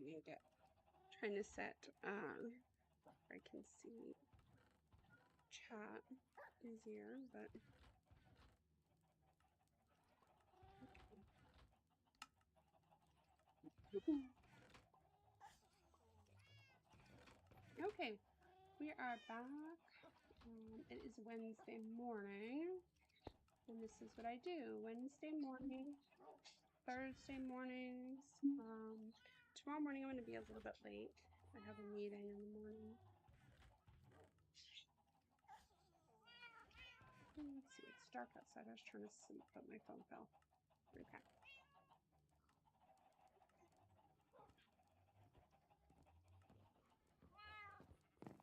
might need to trying to set I can see chat easier, but okay. Okay, we are back. It is Wednesday morning, and this is what I do Wednesday morning, Thursday mornings. Tomorrow morning I'm going to be a little bit late. I have a meeting in the morning. Let's see, it's dark outside. I was trying to sleep, but my phone fell. Okay.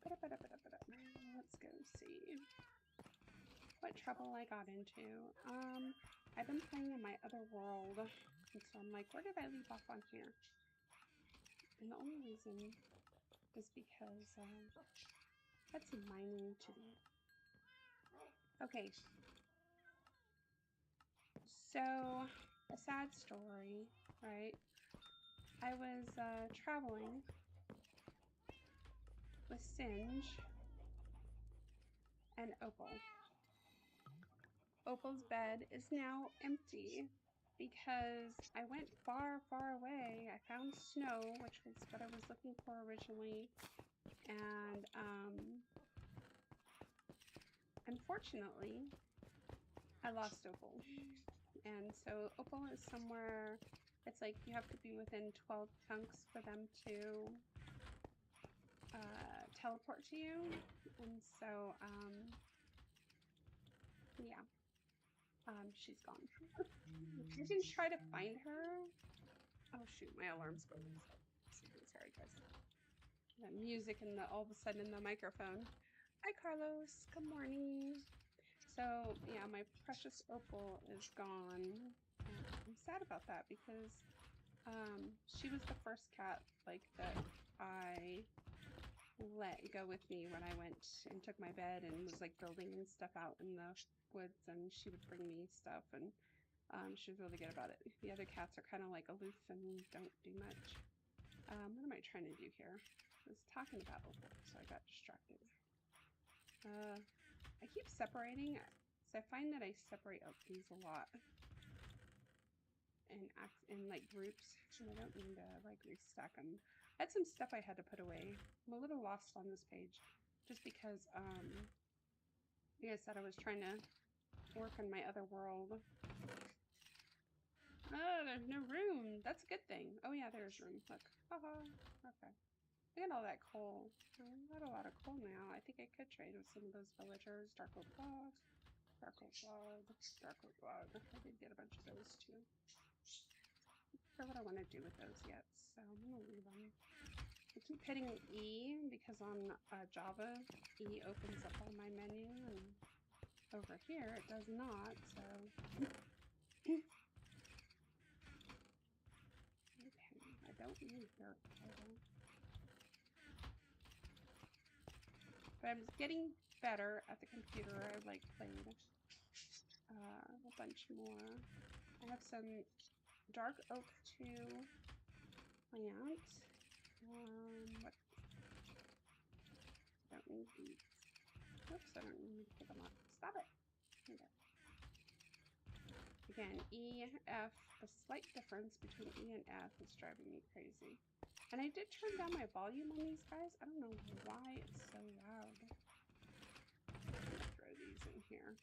Let's go see what trouble I got into. I've been playing in my other world, and so I'm like, where did I leave off on here? And the only reason is because I had some mining to do. Okay, so a sad story, right? I was traveling with Singe and Opal. Opal's bed is now empty because I went far, far away. I found snow, which was what I was looking for originally, and unfortunately, I lost Opal. And so Opal is somewhere, it's like you have to be within 12 chunks for them to teleport to you. And so, yeah, she's gone. You can try to find her. Oh shoot, my alarm's going. Sorry, guys. That music and all of a sudden in the microphone. Hi, Carlos. Good morning. So yeah, my precious Opal is gone. I'm sad about that because she was the first cat like that I let go with me when I went and took my bed and was like building and stuff out in the woods, and she would bring me stuff, and she was really good about it. The other cats are kind of like aloof and don't do much. What am I trying to do here? I was talking about Opal, so I got distracted. I keep separating, so I find that I separate out these a lot and act in like groups, and I don't mean to like restack them. I had some stuff I had to put away. I'm a little lost on this page just because like I said, I was trying to work on my other world. Oh, there's no room. That's a good thing. Oh yeah, there's room. Look. Haha. Okay. I got all that coal. I got a lot of coal now. I think I could trade with some of those villagers. Dark oak log, dark oak log, dark oak log. I did get a bunch of those too. Not sure what I want to do with those yet, so I'm gonna leave them. I keep hitting E because on Java, E opens up on my menu, and over here it does not, so. Okay, I don't need dirt. But I'm getting better at the computer. I like played a bunch more. I have some dark oak 2 plants. What? I don't need these. Oops, I don't need to pick them up. Stop it. Okay. Again, E, F, the slight difference between E and F is driving me crazy. And I did turn down my volume on these guys. I don't know why it's so loud. I'm gonna throw these in here.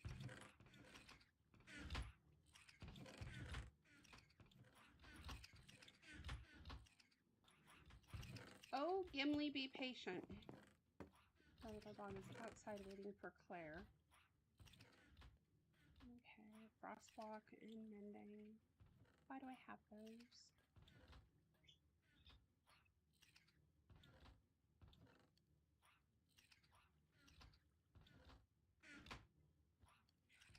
Oh, Gimli, be patient. The little dog is outside waiting for Claire. Okay, Frostwalk and Mending. Why do I have those?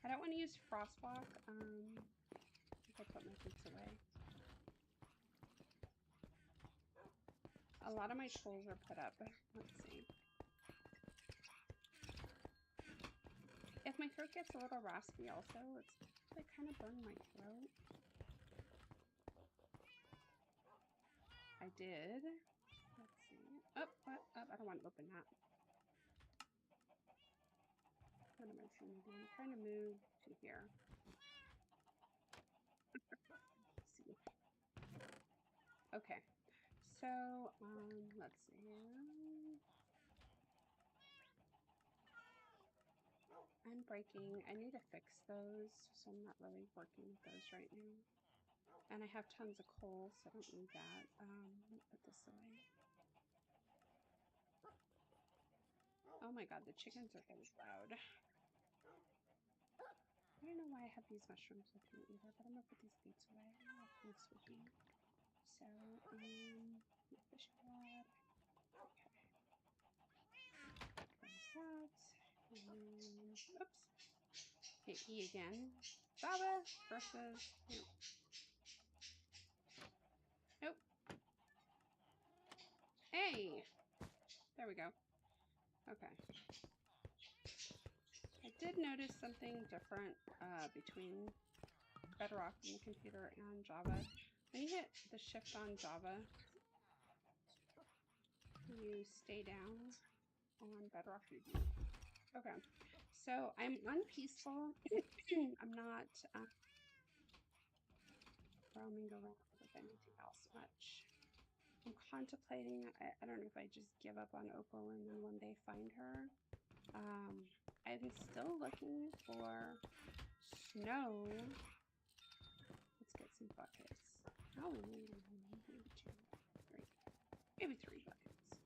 I don't want to use Frostwalk. I put my boots away. A lot of my tools are put up. Let's see. If my throat gets a little raspy also, it's like kind of burn my throat. I I did. Let's see. Up, what? Up. I don't want to open that. What am I trying to do? I'm trying to move to here. Let's see. Okay. So, let's see. I'm breaking. I need to fix those, so I'm not really working with those right now. And I have tons of coal, so I don't need that. Let me put this away. Oh my god, the chickens are really loud. I don't know why I have these mushrooms with me either, but I'm gonna put these beets away. I have beets with me. So, fish rod. Okay. Close that. And then, oops. Hit E again. Java versus, nope. Nope. Hey! There we go. Okay. I did notice something different between Bedrock on the computer and Java. When you hit the shift on Java, you stay down. On Bedrock. Okay. So I'm on peaceful. I'm not roaming around with anything else much. I'm contemplating. I don't know if I just give up on Opal and then one day find her. I'm still looking for snow. Let's get some buckets. Oh, maybe 2, 3, maybe 3 buckets.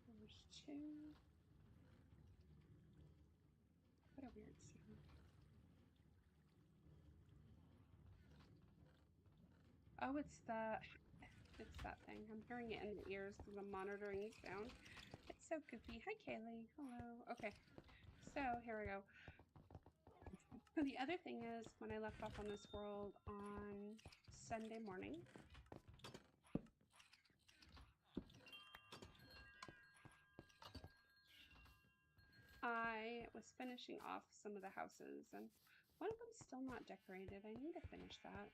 There's 2. What a weird sound. Oh, it's that thing. I'm hearing it in the ears because I'm monitoring the sound. It's so goofy. Hi, Kaylee. Hello. Okay. So here we go. So the other thing is, when I left off on this world on Sunday morning, I was finishing off some of the houses, and one of them's still not decorated. I need to finish that.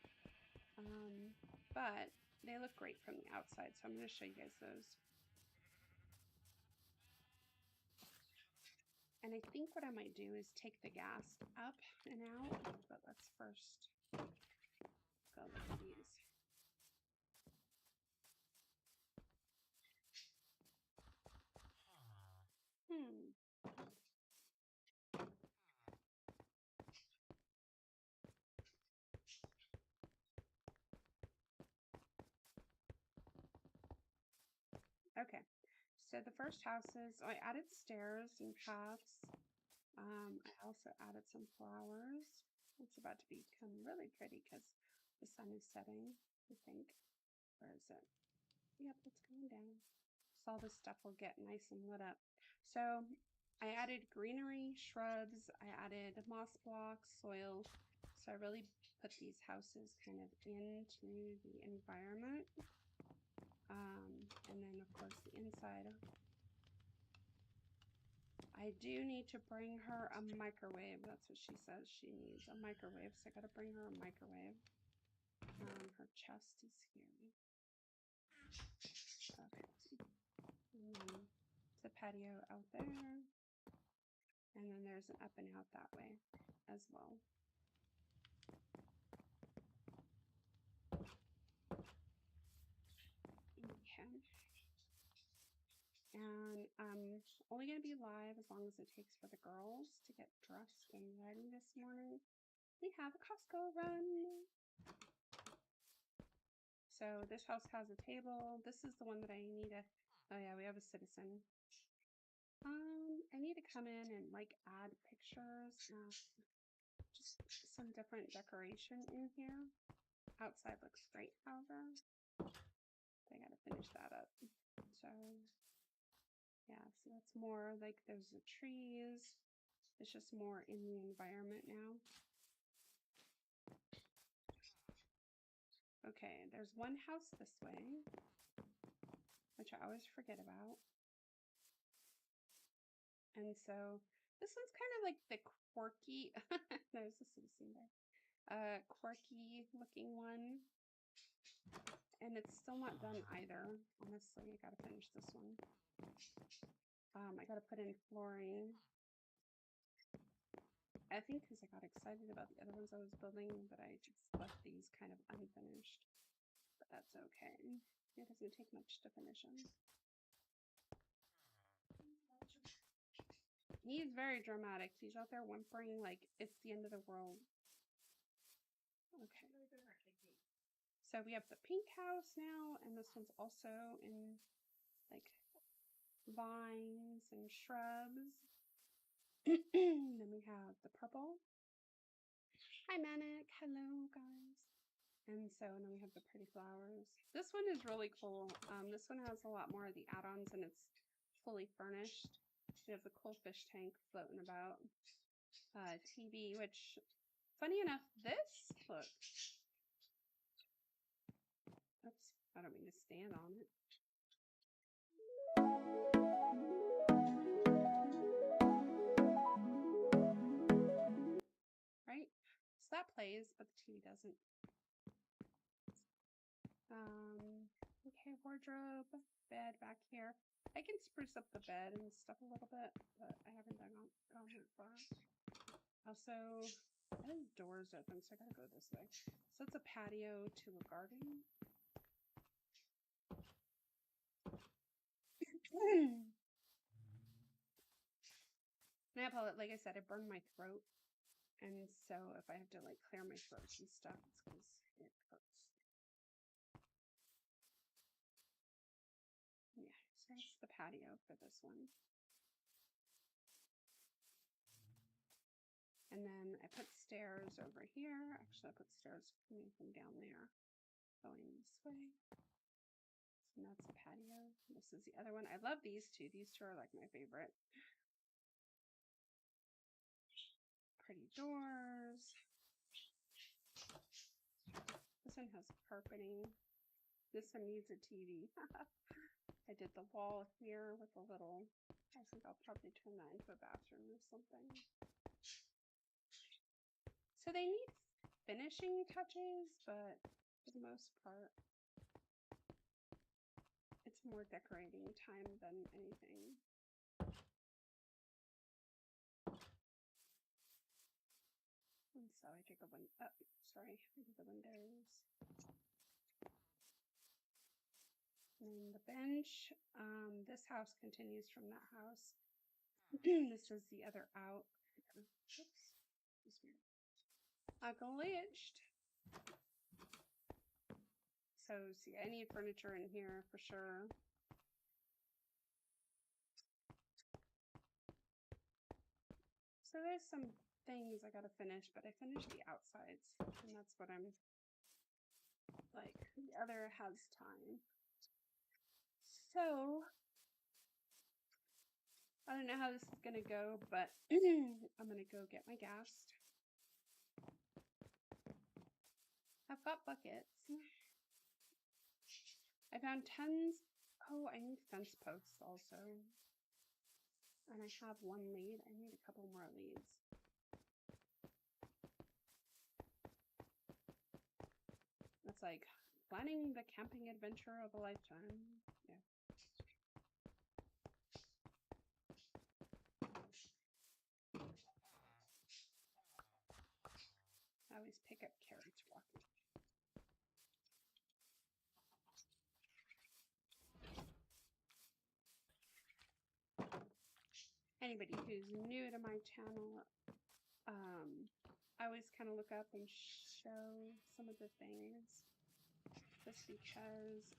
But they look great from the outside, so I'm going to show you guys those. And I think what I might do is take the gas up and out, but let's first go look at these. Okay, so the first house is, I added stairs and paths. I also added some flowers. It's about to become really pretty because the sun is setting, I think. Where is it? Yep, it's going down. So all this stuff will get nice and lit up. So I added greenery, shrubs, I added moss blocks, soil. So I really put these houses kind of into the environment. And then of course the inside. I do need to bring her a microwave. That's what she says she needs, a microwave. So I gotta bring her a microwave. Her chest is here. Okay. And then it's a patio out there. And then there's an up and out that way as well. Okay. And I'm only going to be live as long as it takes for the girls to get dressed and ready this morning. We have a Costco run. So this house has a table. This is the one that I need to, oh yeah, we have a citizen. I need to come in and like add pictures, just some different decoration in here. Outside looks great, however. I gotta finish that up. So yeah, so that's more like there's the trees. It's just more in the environment now. Okay, there's one house this way, which I always forget about. And so This one's kind of like the quirky, there's the citizen there. Quirky looking one. And it's still not done either. Honestly, I gotta finish this one. I gotta put in flooring. I think because I got excited about the other ones I was building, but I just left these kind of unfinished. But that's okay. It doesn't take much to finish them. He's very dramatic. He's out there whimpering like it's the end of the world. Okay. So we have the pink house now, and this one's also in like vines and shrubs. Then we have the purple. Hi Manic, hello guys. And so then we have the pretty flowers. This one is really cool. This one has a lot more of the add-ons and it's fully furnished. We have the cool fish tank floating about. TV, which funny enough, this look. Oops, I don't mean to stand on it. Right? So that plays, but the TV doesn't. Okay, wardrobe, bed back here. I can spruce up the bed and stuff a little bit, but I haven't gone that far. Also, I have doors open, so I gotta go this way. So it's a patio to a garden. And I apologize, like I said, I burned my throat. And so if I have to like clear my throat and stuff, it's because it hurts. Yeah, so that's the patio for this one. And then I put stairs over here. Actually, I put stairs coming from down there, going this way. And that's the patio. This is the other one. I love these two. These two are like my favorite. Pretty doors. This one has carpeting. This one needs a TV. I did the wall here with a little, I think I'll probably turn that into a bathroom or something. So they need finishing touches, but for the most part, it's more decorating time than anything. And so I take a I did the windows. And the bench. This house continues from that house. This is the other out. Oops. I glitched. So see, I need furniture in here for sure. So there's some things I gotta finish, but I finished the outsides, and that's what I'm like. The other has time. So I don't know how this is gonna go, but I'm gonna go get my gas. I've got buckets. I found tons. Oh, I need fence posts also. And I have one lead. I need a couple more leads. That's like planning the camping adventure of a lifetime. Yeah. I always pick up carrots walking. Anybody who's new to my channel, I always kind of look up and show some of the things just because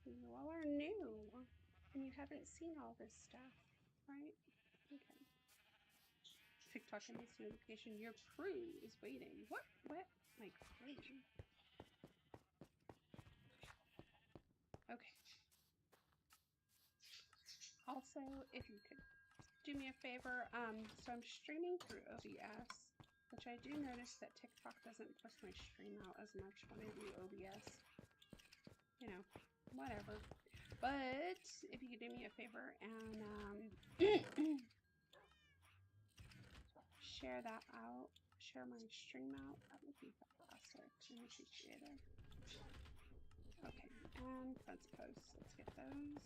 you all are new and you haven't seen all this stuff, right? Okay. TikTok and this notification, your crew is waiting. What? My crew? Okay. Also, if you could do me a favor, so I'm streaming through OBS, which I do notice that TikTok doesn't push my stream out as much when I do OBS. You know, whatever. But if you could do me a favor and share that out, share my stream out, that would be fantastic and appreciated. Okay, and fence posts. Let's get those.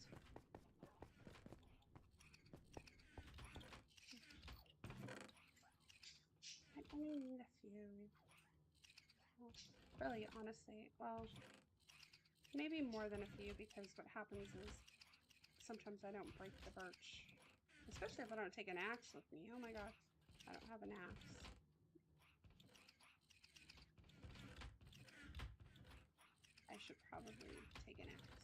I only need a few. Well, really, honestly, well, maybe more than a few, because what happens is sometimes I don't break the birch. Especially if I don't take an axe with me. Oh my gosh, I don't have an axe. I should probably take an axe.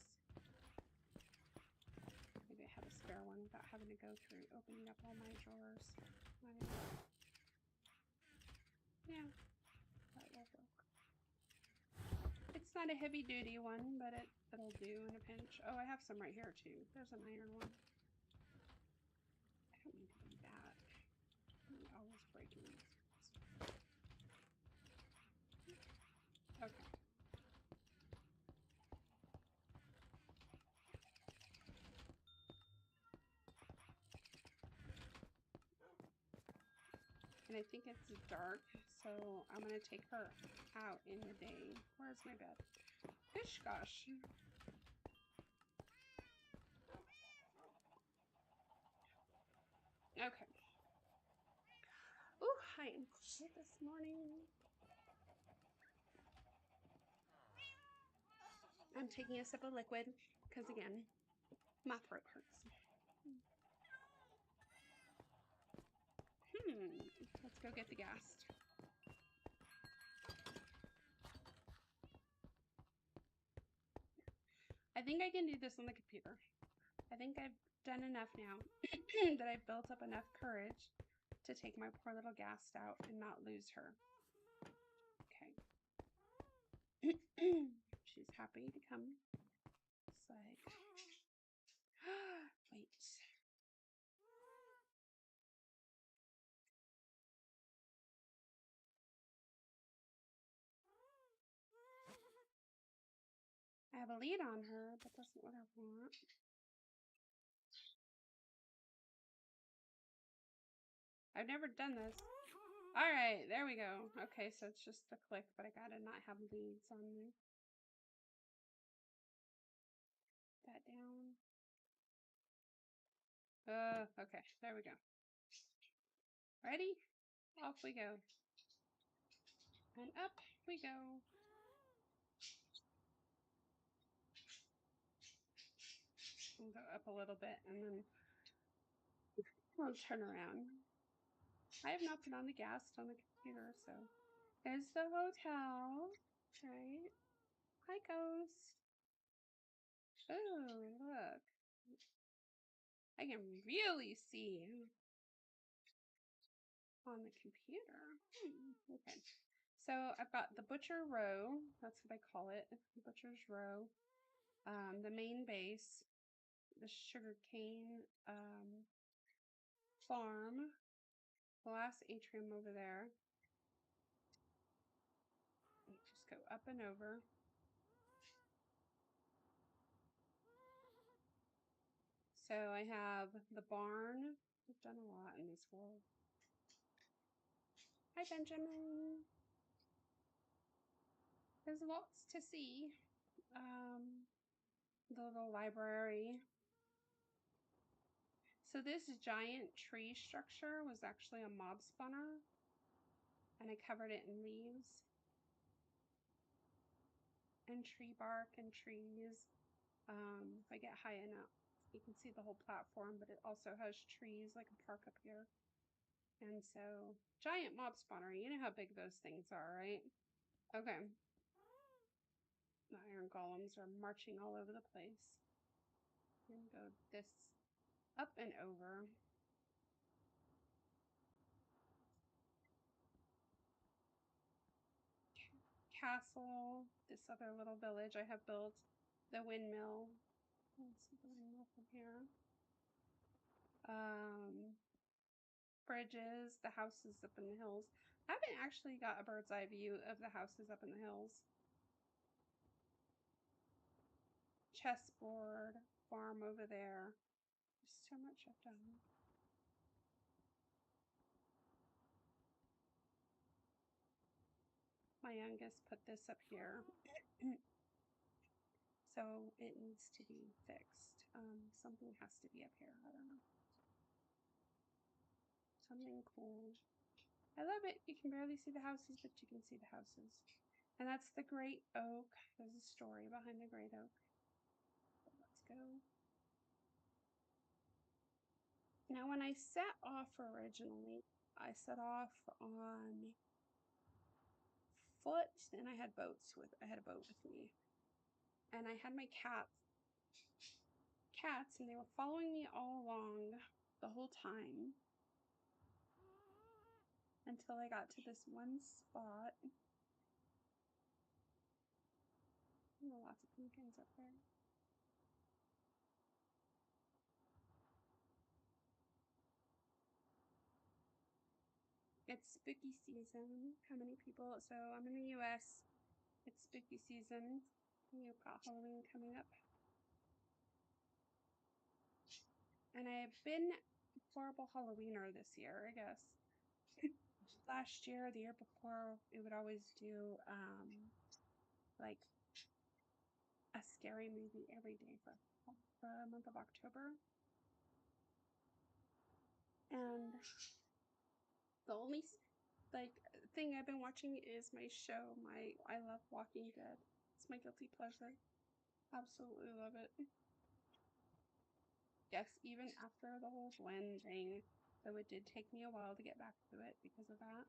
Maybe I have a spare one without having to go through opening up all my drawers. Yeah, that will work. It's not a heavy duty one, but it'll do in a pinch. Oh, I have some right here too. There's an iron one. I don't need to do that. I'm always breaking these. Okay. And I think it's dark, so I'm gonna take her out in the day. Where's my bed? Gosh, gosh. Okay. Ooh, I am cold this morning. I'm taking a sip of liquid because, again, my throat hurts. Let's go get the gas. I think I can do this on the computer. I think I've done enough now that I've built up enough courage to take my poor little ghast out and not lose her. Okay. She's happy to come. It's like, wait. I have a lead on her, but that's not what I want. I've never done this. All right, there we go. Okay, so it's just a click, but I gotta not have leads on me. That down. Okay, there we go. Ready? Off we go. And up we go. We'll go up a little bit and then we'll turn around. I have not put on the gas on the computer, so there's the hotel. Right. Hi, Ghost. Oh, look. I can really see on the computer. Okay. So I've got the Butcher Row. That's what I call it. The Butcher's Row. The main base. The sugarcane farm. The last atrium over there. Just go up and over. So I have the barn. I've done a lot in this world. Hi, Benjamin. There's lots to see. The little library. So this giant tree structure was actually a mob spawner, and I covered it in leaves and tree bark and trees. If I get high enough, you can see the whole platform, but it also has trees like a park up here. And so, giant mob spawner. You know how big those things are, right? Okay. The iron golems are marching all over the place. And go this up and over. Castle, this other little village I have built, the windmill. Let's see the windmill from here. Bridges, the houses up in the hills. I haven't actually got a bird's eye view of the houses up in the hills. Chessboard, farm over there. There's so much I've done. my youngest put this up here. So it needs to be fixed. Something has to be up here. I don't know. Something cool. I love it. You can barely see the houses, but you can see the houses. And that's the Great Oak. There's a story behind the Great Oak. So let's go. Now, when I set off originally, I set off on foot, and I had a boat with me, and I had my cats, and they were following me all along the whole time until I got to this one spot. Lots of pumpkins up there. It's spooky season. How many people? So I'm in the US. It's spooky season. You've got Halloween coming up. And I've been a horrible Halloweener this year, I guess. Last year, the year before, we would always do like a scary movie every day for the month of October. And the only thing I've been watching is my show. I love Walking Dead. It's my guilty pleasure. Absolutely love it. Yes, even after the whole Gwen thing, so it did take me a while to get back to it because of that.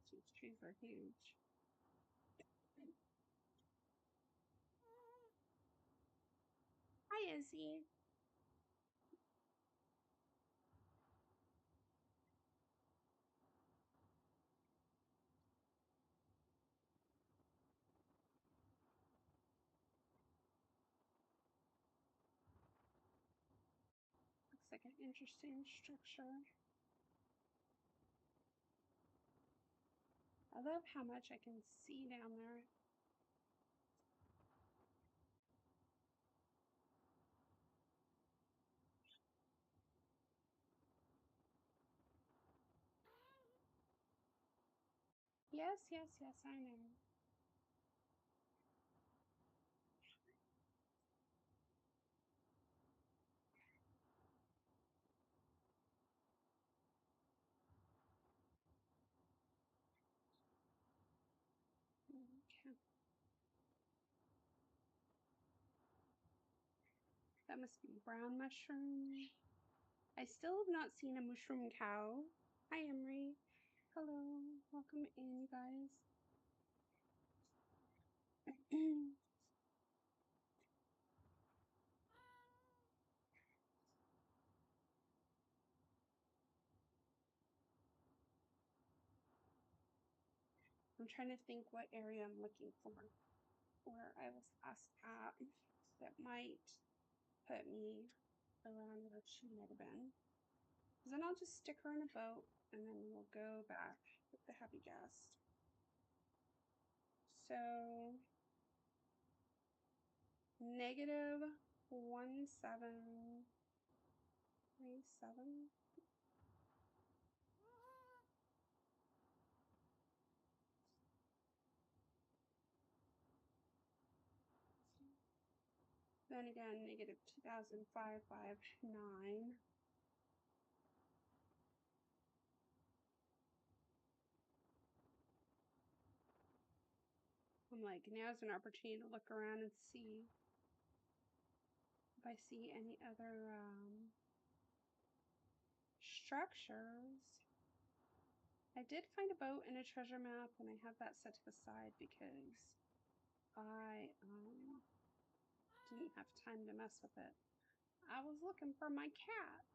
These trees are huge. Hi, Izzy. Looks like an interesting structure. I love how much I can see down there. Yes, yes, yes, I know. Okay. That must be brown mushroom. I still have not seen a mushroom cow. Hi, Emery. Hello. Welcome in, you guys. I'm trying to think what area I'm looking for where I was last at that might put me around where she might have been. Then I'll just stick her in a boat and then we'll go back with the happy guest. So -1737. Then again, -2,559. I'm like, now's an opportunity to look around and see if I see any other structures. I did find a boat and a treasure map, and I have that set to the side because I didn't have time to mess with it. I was looking for my cat.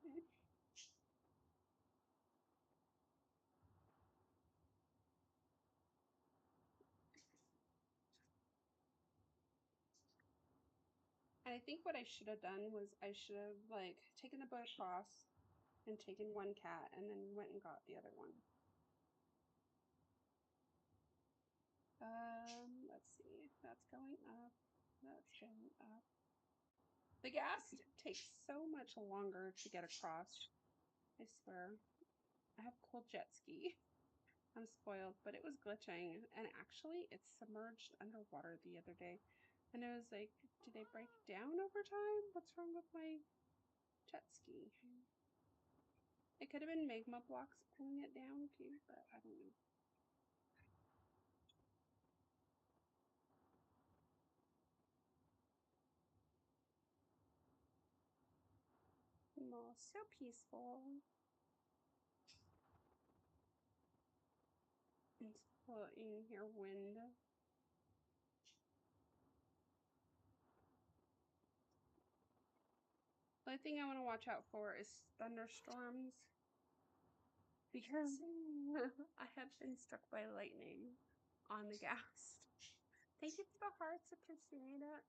And I think what I should have done was I should have like taken the boat across and taken one cat and then went and got the other one. Let's see. That's going up. That's going up. The gas takes so much longer to get across. I swear. I have cool jet ski. I'm spoiled, but it was glitching, and actually it submerged underwater the other day. And I was like, did they break down over time? What's wrong with my jet ski? It could have been magma blocks pulling it down too, but I don't know. Oh, so peaceful. It's in here wind. The thing I want to watch out for is thunderstorms, because I have been struck by lightning on the gas. Thank you for the hearts, appreciate it.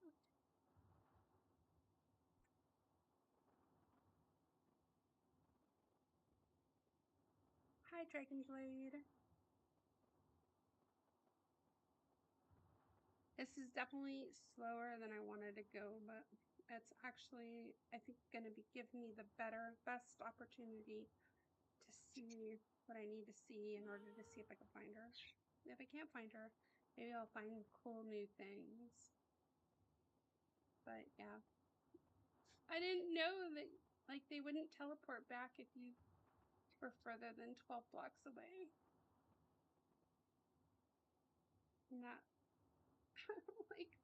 Hi, Dragonblade. This is definitely slower than I wanted to go, but it's actually, I think, going to be giving me the best opportunity to see what I need to see in order to see if I can find her. If I can't find her, maybe I'll find cool new things. But yeah, I didn't know that like they wouldn't teleport back if you were further than 12 blocks away. And that, like,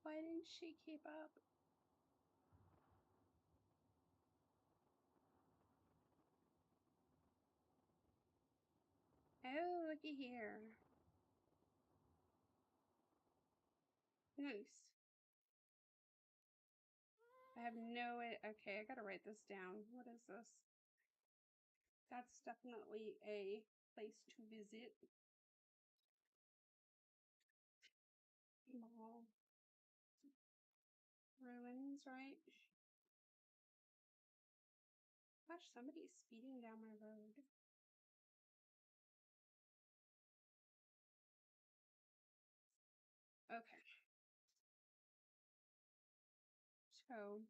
why didn't she keep up? Oh, looky here. Nice. I have no way. Okay, I gotta write this down. What is this? That's definitely a place to visit. Mall. Ruins, right? Gosh, somebody's speeding down my road. Okay. So,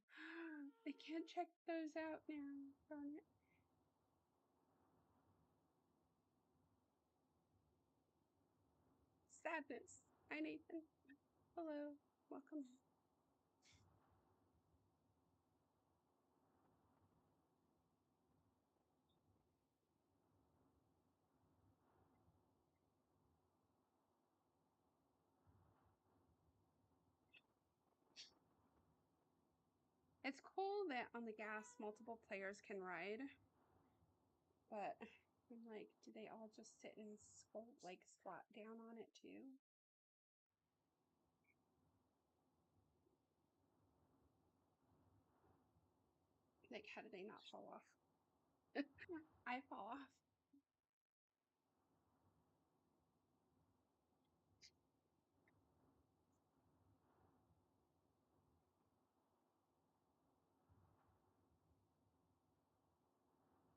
I can't check those out now. Darn it. Sadness. Hi, Nathan. Hello. Welcome. It's cool that on the gas, multiple players can ride. But I'm like, do they all just sit and squat down on it too? Like, how do they not fall off? I fall off.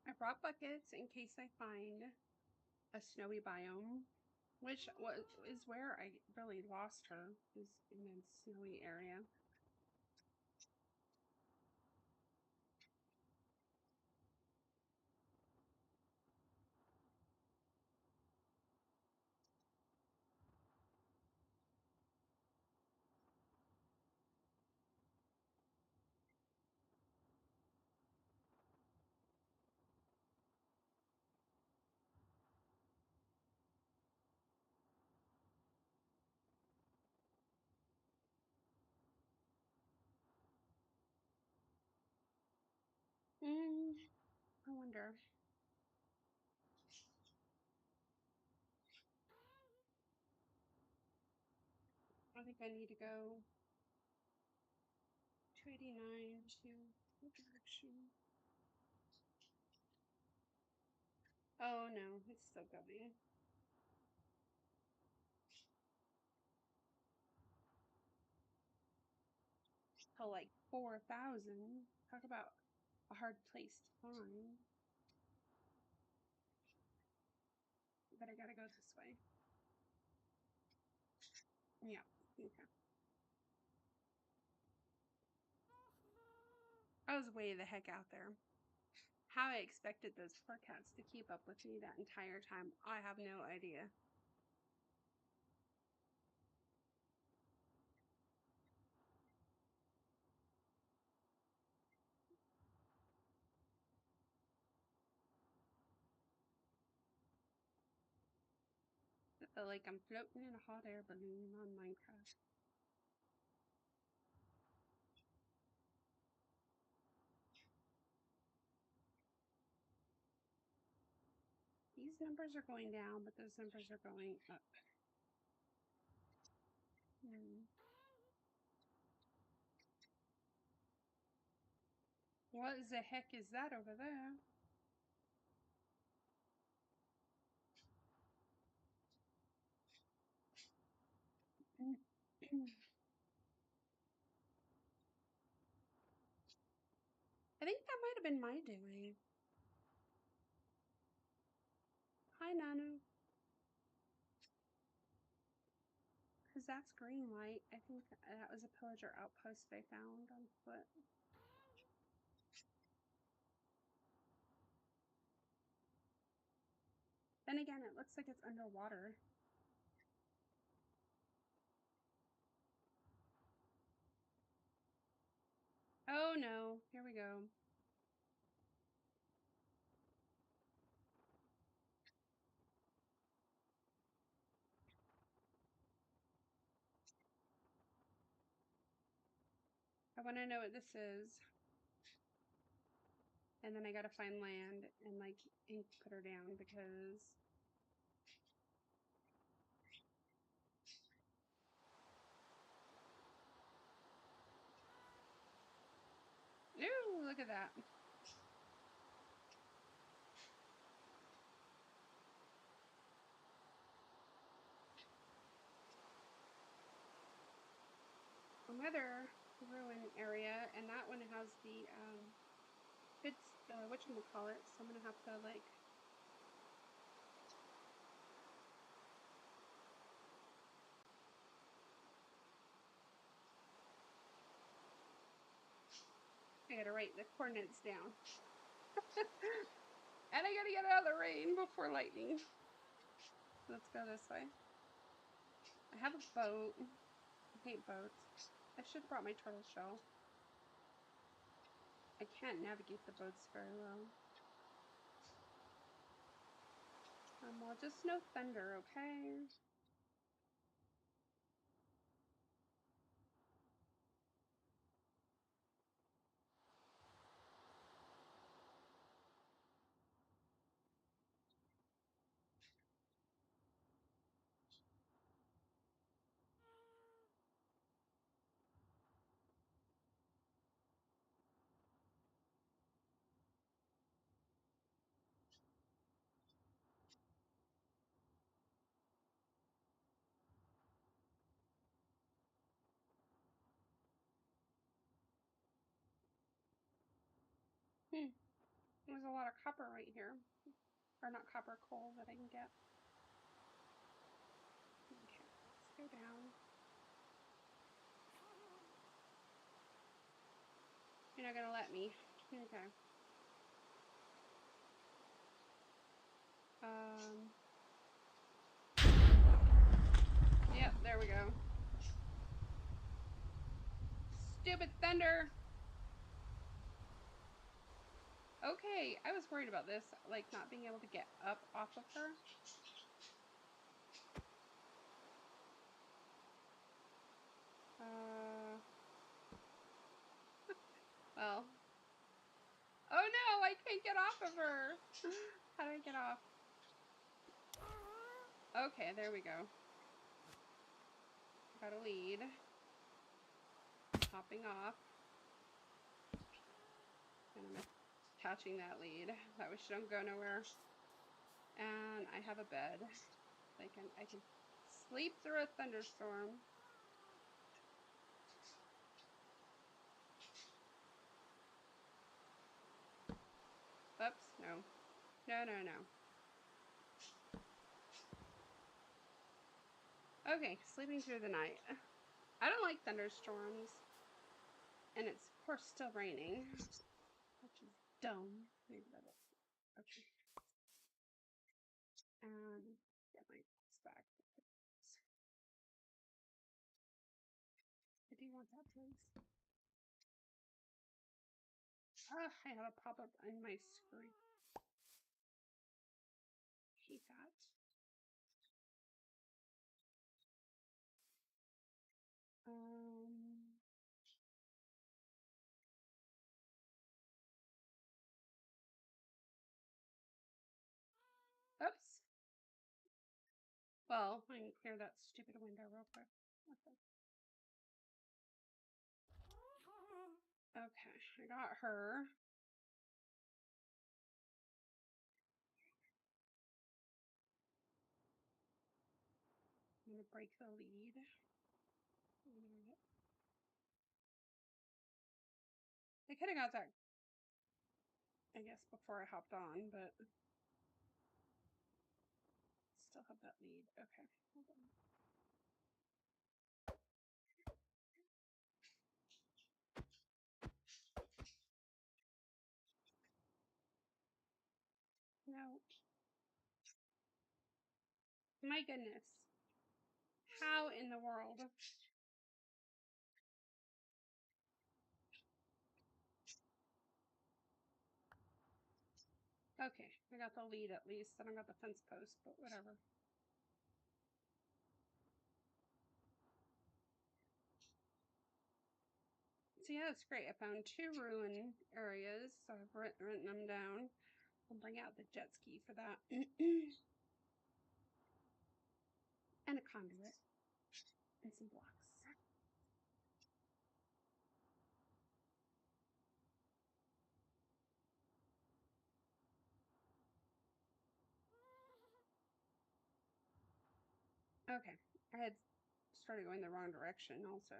I brought buckets in case I find a snowy biome, which is where I really lost her, is in the snowy area. I wonder. I think I need to go 289 to what direction? Oh no, it's still going. To like 4,000. Talk about a hard place to find. But I gotta go this way. Yeah. Okay. I was way the heck out there. How I expected those poor cats to keep up with me that entire time, I have no idea. I feel like I'm floating in a hot air balloon on Minecraft. These numbers are going down, but those numbers are going up. What the heck is that over there? I think that might have been my doing. Hi, Nanu. Because that's green light. I think that was a pillager outpost they found on foot. Then again, it looks like it's underwater. Oh no, here we go. I want to know what this is. And then I gotta find land and like ink put her down because ooh, look at that. Another ruin area, and that one has the good whatchamacallit, so I'm gonna have to like I gotta write the coordinates down. And I gotta get out of the rain before lightning. Let's go this way. I have a boat. I hate boats. I should have brought my turtle shell. I can't navigate the boats very well. Well, just no thunder, okay? There's a lot of copper right here. Or not copper, coal that I can get. Okay, let's go down. You're not gonna let me. Okay. Yep, there we go. Stupid thunder! Okay, I was worried about this, like not being able to get up off of her. Well. Oh no, I can't get off of her! How do I get off? Okay, there we go. Got a lead. Hopping off. And I'm attaching that lead. That way she don't go nowhere. And I have a bed. I can sleep through a thunderstorm. Oops, no. No. Okay, sleeping through the night. I don't like thunderstorms. And it's course, still raining, which is dumb. Maybe that'll. Okay. Get my books back. I do want that, please. I have a pop-up in my screen. Hate that. Oops. Well, I can clear that stupid window real quick. Okay, I got her. I'm gonna break the lead. I could have got that, I guess, before I hopped on, but still have that lead. Okay, hold on. No. My goodness. How in the world? Okay, I got the lead at least. I don't got the fence post, but whatever. So yeah, it's great. I found 2 ruin areas, so I've written them down. I'll bring out the jet ski for that. And a conduit. And some blocks. Okay, I had started going the wrong direction also.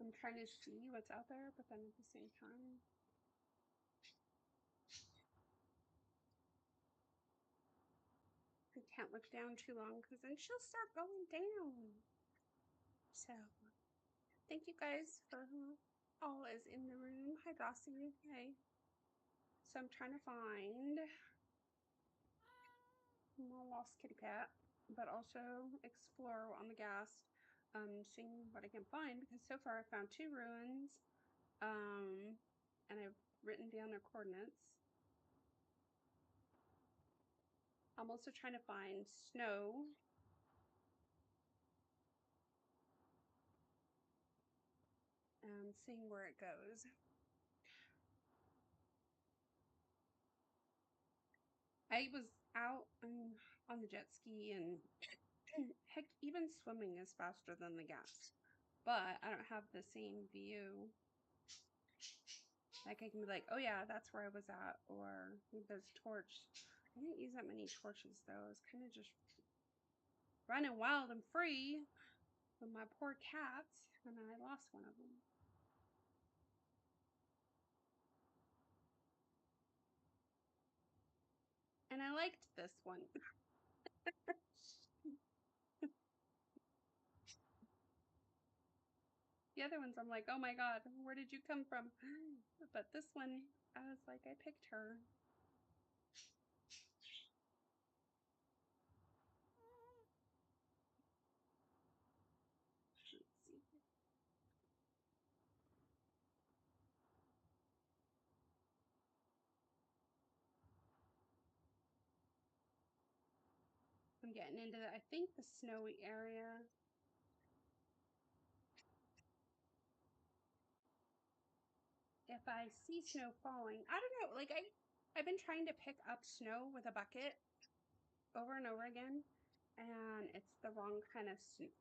I'm trying to see what's out there, but then at the same time, I can't look down too long because then she'll start going down. So, thank you guys for who all is in the room. Hi, Dossie. Hey. So I'm trying to find my lost kitty cat, but also explore on the gas, seeing what I can find, because so far I've found 2 ruins, and I've written down their coordinates. I'm also trying to find snow. And seeing where it goes. I was out on the jet ski, and heck, even swimming is faster than the gas. But I don't have the same view. Like I can be like, oh yeah, that's where I was at, or there's torch. I didn't use that many torches though. I was kind of just running wild and free with my poor cats, and then I lost one of them. And I liked this one. The other ones, I'm like, oh my god, where did you come from? But this one, I was like, I picked her. I'm getting into, I think, the snowy area. If I see snow falling, I don't know, like I've been trying to pick up snow with a bucket over and over again, and it's the wrong kind of snow,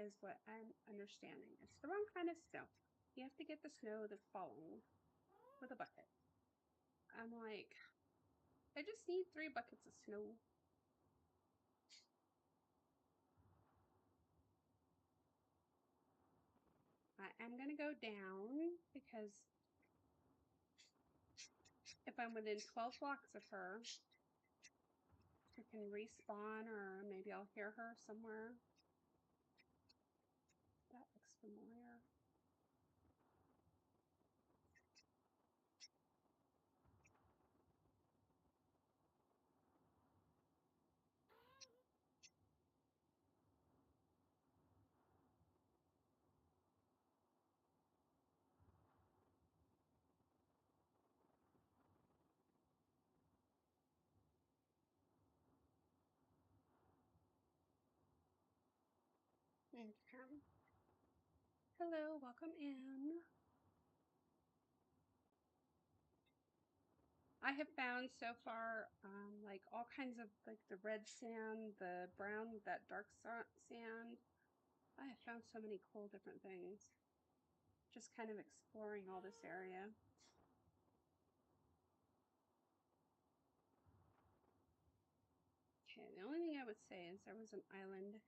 is what I'm understanding. It's the wrong kind of snow. You have to get the snow that's falling with a bucket. I'm like, I just need 3 buckets of snow. I am gonna go down because if I'm within 12 blocks of her, we can respawn, or maybe I'll hear her somewhere. That looks familiar. Okay. Hello, welcome in. I have found so far, like all kinds of like the red sand, the brown, that dark sand. I have found so many cool different things. Just kind of exploring all this area. Okay, the only thing I would say is there was an island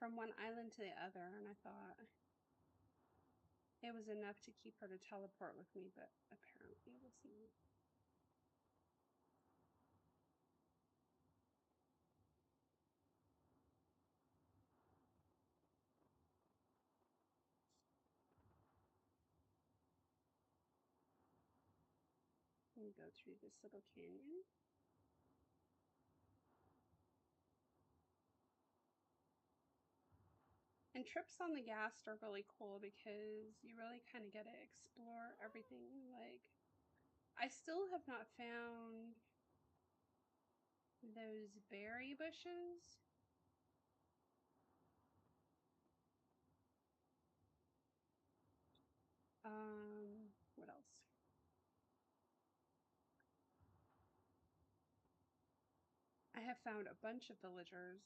from one island to the other, and I thought it was enough to keep her to teleport with me, but apparently it was not. Let me go through this little canyon. And trips on the Ghast are really cool because you really kind of get to explore everything. Like, I still have not found those berry bushes. What else? I have found a bunch of villagers.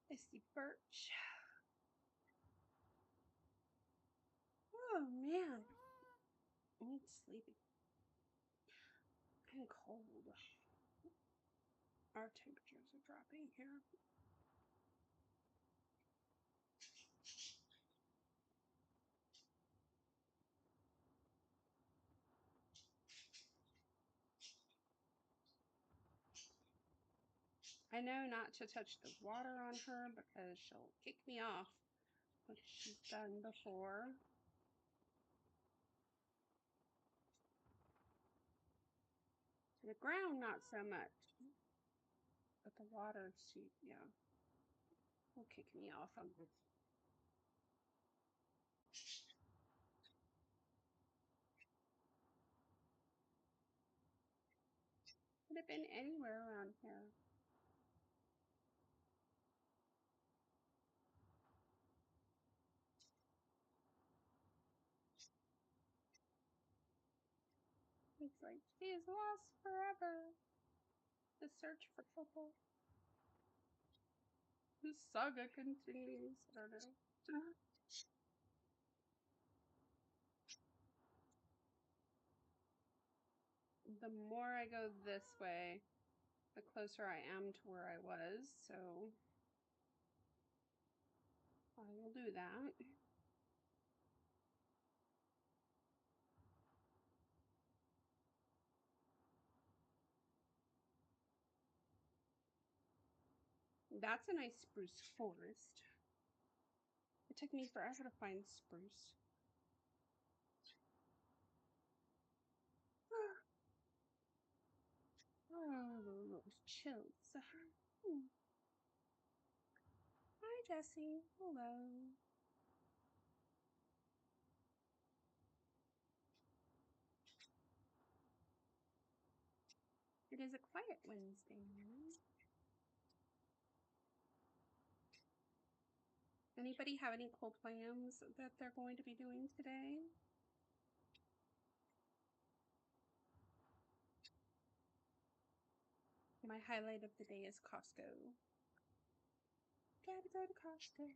I see birch. Oh man, I'm sleepy and cold. Our temperatures are dropping here. I know not to touch the water on her because she'll kick me off, which she's done before. The ground, not so much, but the water, yeah, will kick me off on this. Could have been anywhere around here. It's like she is lost forever. The search for trouble. The saga continues. I don't know. The more I go this way, the closer I am to where I was, so I will do that. That's a nice spruce forest. It took me forever to find spruce. Oh, those chills. Hi, Jessie. Hello. It is a quiet Wednesday morning. Anybody have any cool plans that they're going to be doing today? My highlight of the day is Costco. Gotta go to Costco.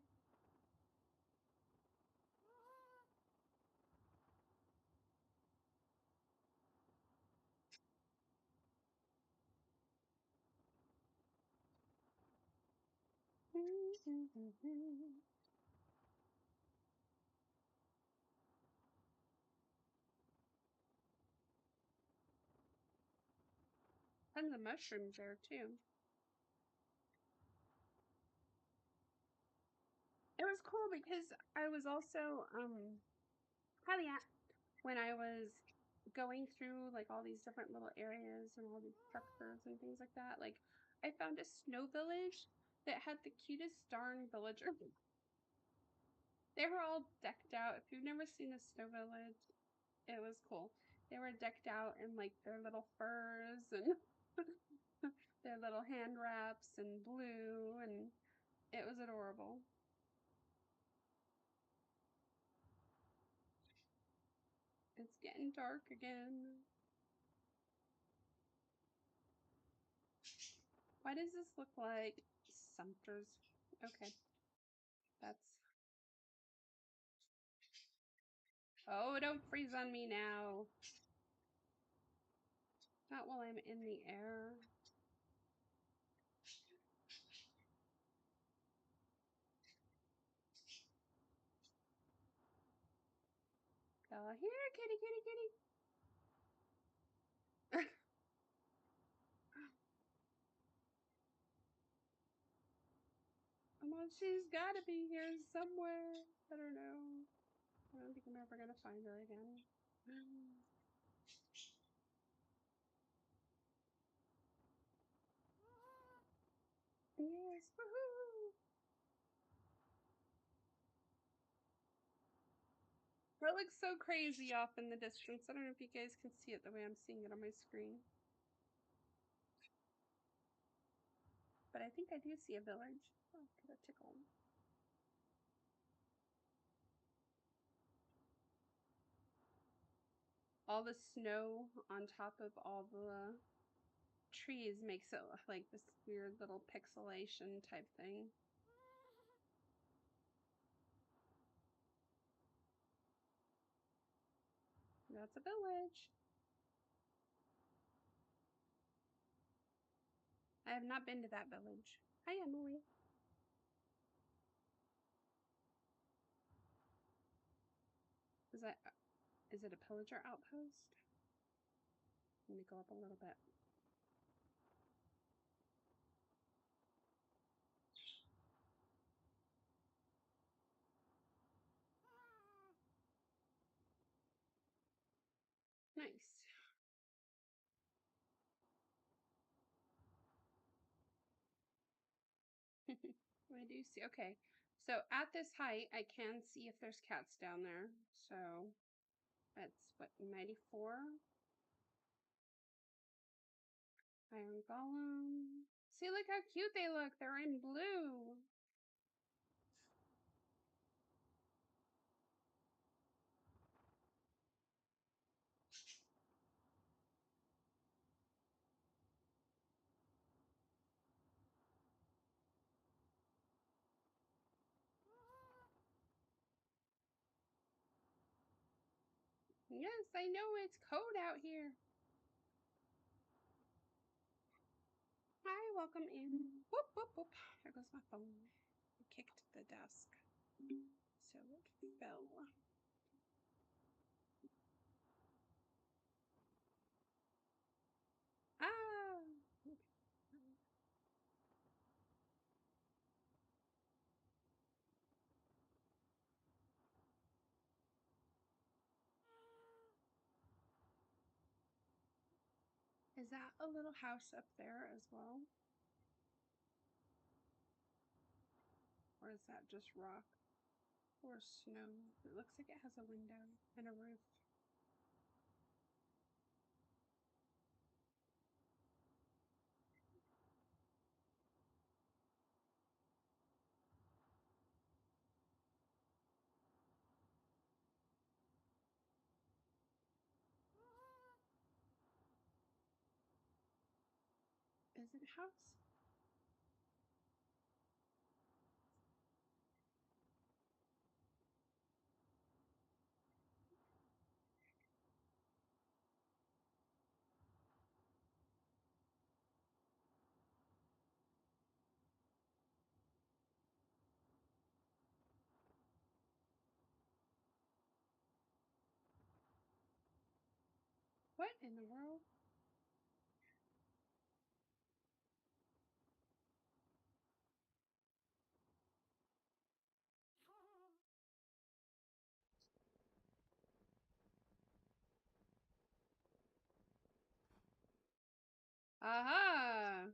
Tons of mushrooms there too. It was cool because I was also probably when I was going through like all these different little areas and all these structures and things like that, like I found a snow village that had the cutest darn villager. They were all decked out. If you've never seen a snow village, it was cool. They were decked out in like their little furs and their little hand wraps and blue, and it was adorable. It's getting dark again. Why does this look like Sumter's? Okay, that's. Oh, don't freeze on me now. Not while I'm in the air. Here, kitty, kitty, kitty. Come on, she's gotta be here somewhere. I don't know. I don't think I'm ever gonna find her again. Yes, woohoo! It looks so crazy off in the distance. I don't know if you guys can see it the way I'm seeing it on my screen. But I think I do see a village. Oh, get a tickle. All the snow on top of all the trees makes it look like this weird little pixelation type thing. That's a village. I have not been to that village. Hi, Emily. Is it a pillager outpost? Let me go up a little bit. Nice. I do see. Okay. So at this height, I can see if there's cats down there. So that's what, 94? Iron Golem. See, look how cute they look. They're in blue. Yes, I know it's cold out here. Hi, welcome in. Whoop, whoop, whoop. There goes my phone. I kicked the desk. So it fell. Ah! Is that a little house up there as well? Or is that just rock or snow? It looks like it has a window and a roof. Is it house? What in the world? Aha!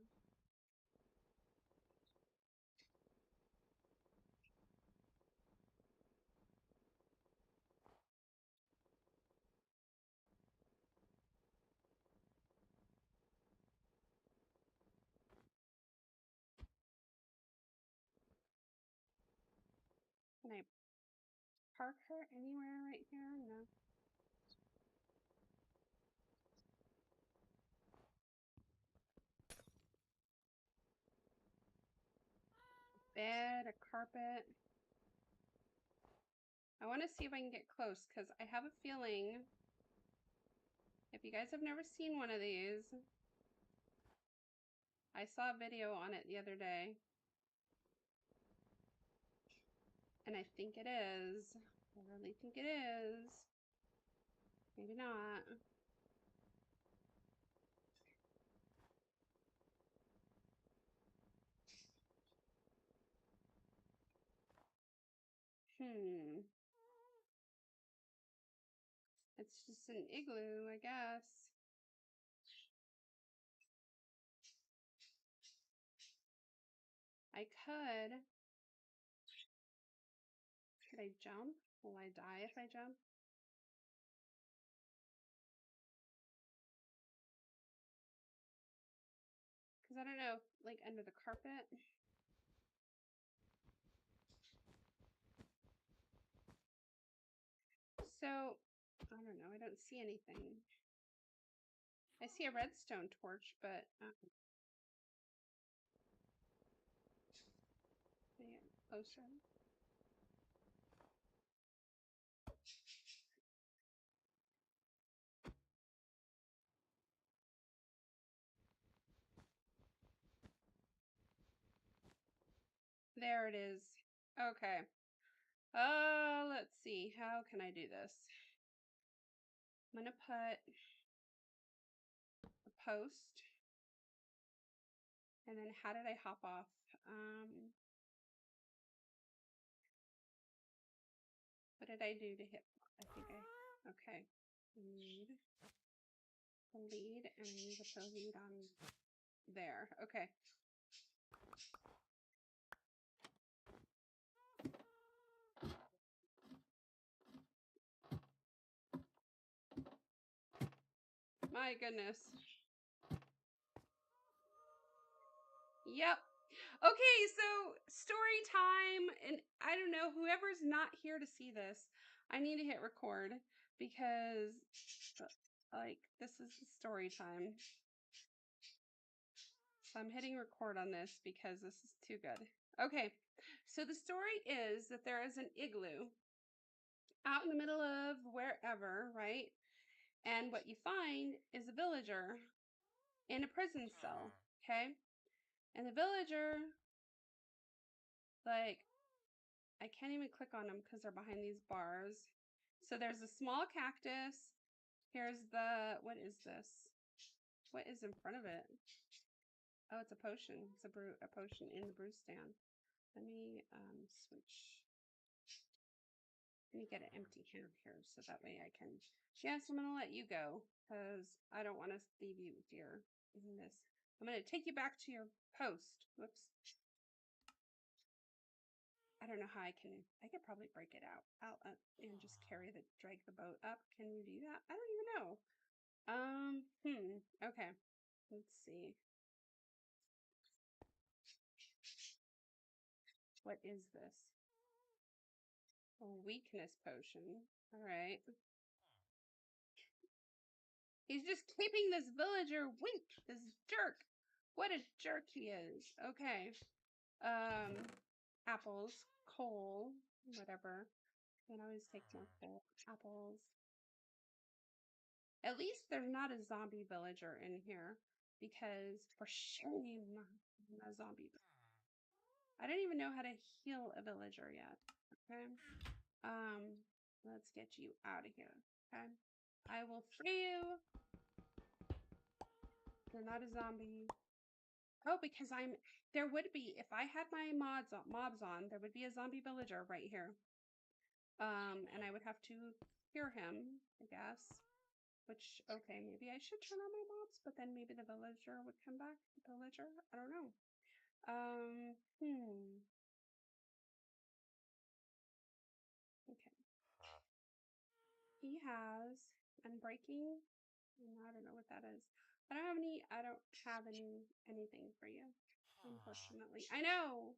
Can I park her anywhere right here? No. Bed, a carpet. I want to see if I can get close because I have a feeling if you guys have never seen one of these, I saw a video on it the other day. And I think it is. I really think it is. Maybe not. It's just an igloo, I guess. I could. Could I jump? Will I die if I jump? Because I don't know, like under the carpet. So, I don't know. I don't see anything. I see a redstone torch, but get closer. There it is. Okay. Let's see. How can I do this? I'm gonna put a post. And then how did I hop off? What did I do to hit? I think okay. Lead. The lead, and I need to put the lead on there. Okay. My goodness. Yep. Okay, so story time, and I don't know, whoever's not here to see this, I need to hit record because, like, this is story time. So I'm hitting record on this because this is too good. Okay, so the story is that there is an igloo out in the middle of wherever, right? And what you find is a villager in a prison cell, okay? And the villager, like, I can't even click on them because they're behind these bars. So there's a small cactus. Here's the, what is this? What is in front of it? Oh, it's a potion. It's a potion in the brew stand. Let me switch. Let me get an empty hand here so that way I can. Yes, I'm gonna let you go because I don't want to leave you, dear, in this. I'm gonna take you back to your post. Whoops. I don't know how I could probably break it out and just drag the boat up. Can you do that? I don't even know. Okay. Let's see. What is this? A weakness potion. All right. He's just keeping this villager weak. This jerk. What a jerk he is. Okay. Apples, coal, whatever. Can always take more coal. Apples. At least there's not a zombie villager in here because for shame, I'm a zombie. I don't even know how to heal a villager yet. Okay. Let's get you out of here. Okay. I will free you. You're not a zombie. Oh, because there would be, if I had my mobs on, there would be a zombie villager right here. And I would have to hear him, I guess. Which, okay, maybe I should turn on my mobs, but then maybe the villager would come back. The villager? I don't know. Okay. He has unbreaking. I don't know what that is. I don't have anything for you, unfortunately. I know.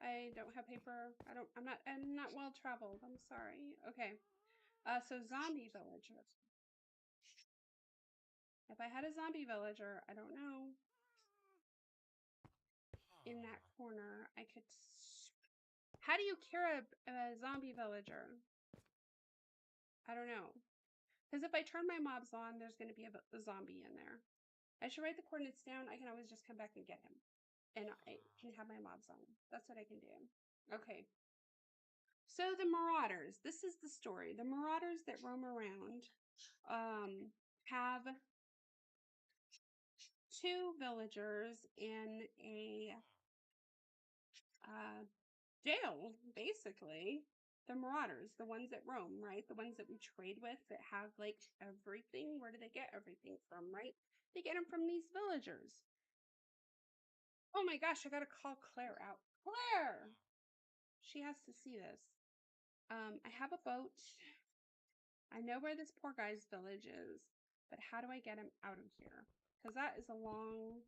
I don't have paper. I'm not well traveled. I'm sorry. Okay. So zombie villager. If I had a zombie villager, I don't know. In that corner, I could. How do you cure a zombie villager? I don't know. Because if I turn my mobs on, there's going to be a zombie in there. I should write the coordinates down. I can always just come back and get him. And I can have my mobs on. That's what I can do. Okay. So the Marauders. This is the story. The Marauders that roam around have 2 villagers in a jail, basically. The Marauders, the ones that roam, right? The ones that we trade with that have like everything. Where do they get everything from, right? They get them from these villagers. Oh my gosh, I gotta call Claire out. Claire! She has to see this. I have a boat. I know where this poor guy's village is, but how do I get him out of here? Because that is a long...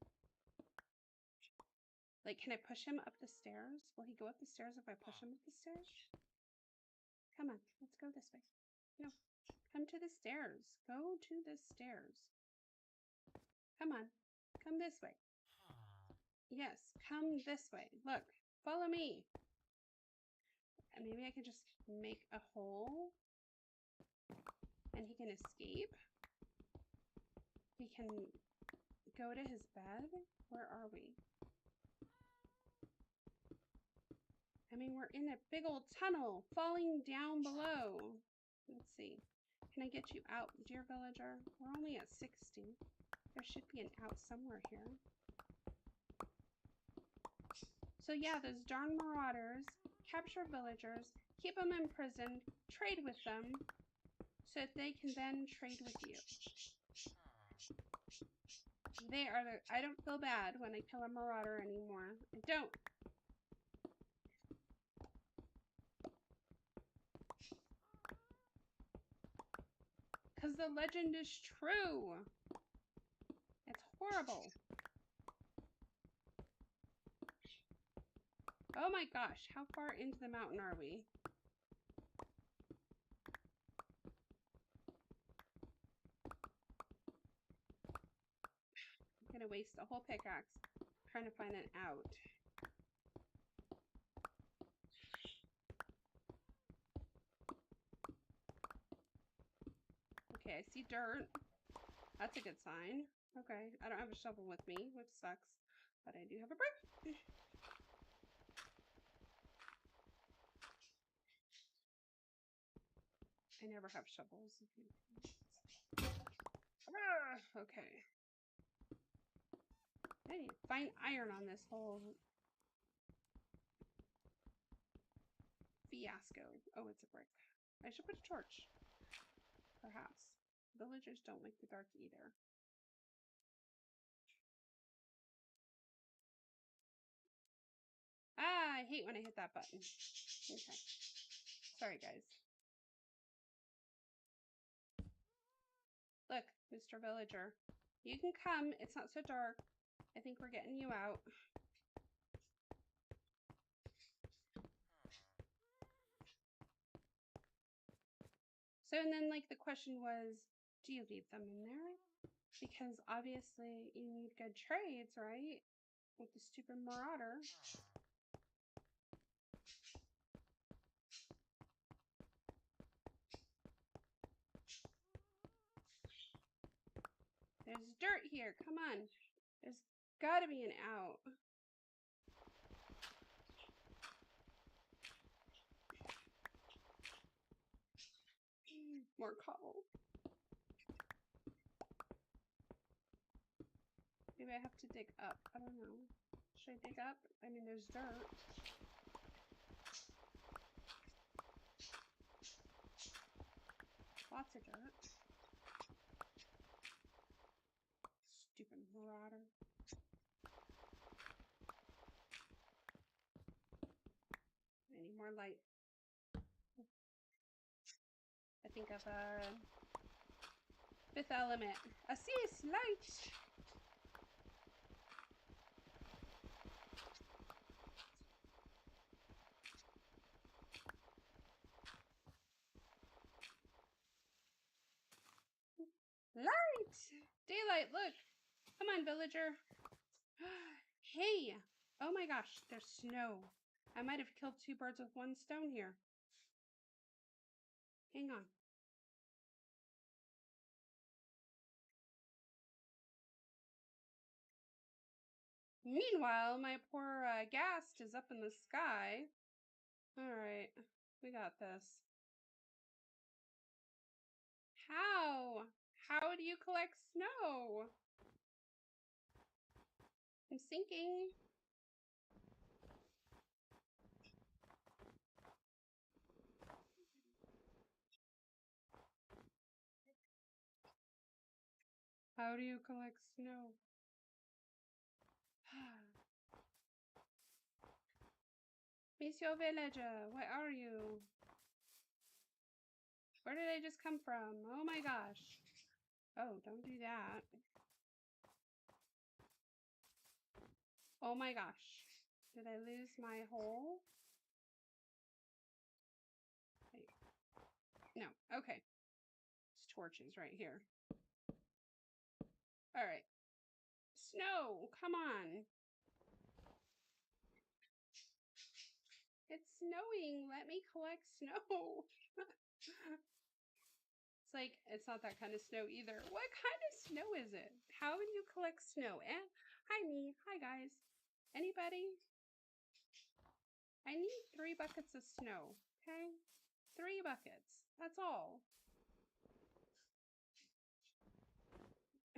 Like, can I push him up the stairs? Will he go up the stairs if I push him up the stairs? Come on, let's go this way. No, come to the stairs. Go to the stairs. Come on, come this way. Yes, come this way. Look, follow me. And maybe I can just make a hole and he can escape. He can go to his bed. Where are we? I mean, we're in a big old tunnel falling down below. Let's see. Can I get you out, dear villager? We're only at 60. There should be an out somewhere here. So yeah, those darn Marauders capture villagers, keep them imprisoned, trade with them, so that they can then trade with you. They are I don't feel bad when I kill a Marauder anymore. I don't. Because the legend is true. It's horrible. Oh my gosh, how far into the mountain are we? I'm gonna waste a whole pickaxe trying to find an out. Okay, I see dirt. That's a good sign. Okay, I don't have a shovel with me, which sucks, but I do have a brick. I never have shovels. Okay. I need to find iron on this whole fiasco. Oh, it's a brick. I should put a torch. Perhaps. Villagers don't like the dark either. Ah, I hate when I hit that button. Okay. Sorry, guys. Look, Mr. Villager. You can come. It's not so dark. I think we're getting you out. So, and then, like, the question was, do you leave them in there? Because obviously you need good trades, right? With the stupid Marauder. There's dirt here. Come on. There's gotta be an out. More cobble. Maybe I have to dig up. I don't know. Should I dig up? I mean, there's dirt. Lots of dirt. Stupid marauder. I need more light. I think of a Fifth Element. Assist light! Light! Daylight, look! Come on, villager. Hey! Oh my gosh, there's snow. I might have killed 2 birds with 1 stone here. Hang on. Meanwhile, my poor ghast is up in the sky. Alright, we got this. How? How do you collect snow? I'm sinking. How do you collect snow? Monsieur Villager, where are you? Where did I just come from? Oh my gosh. Oh, don't do that. Oh my gosh. Did I lose my hole? Wait. No, okay. It's torches right here. Alright. Snow, come on. It's snowing. Let me collect snow. It's like, it's not that kind of snow either. What kind of snow is it? How do you collect snow? And hi, me. Hi, guys. Anybody? I need 3 buckets of snow, okay? 3 buckets. That's all.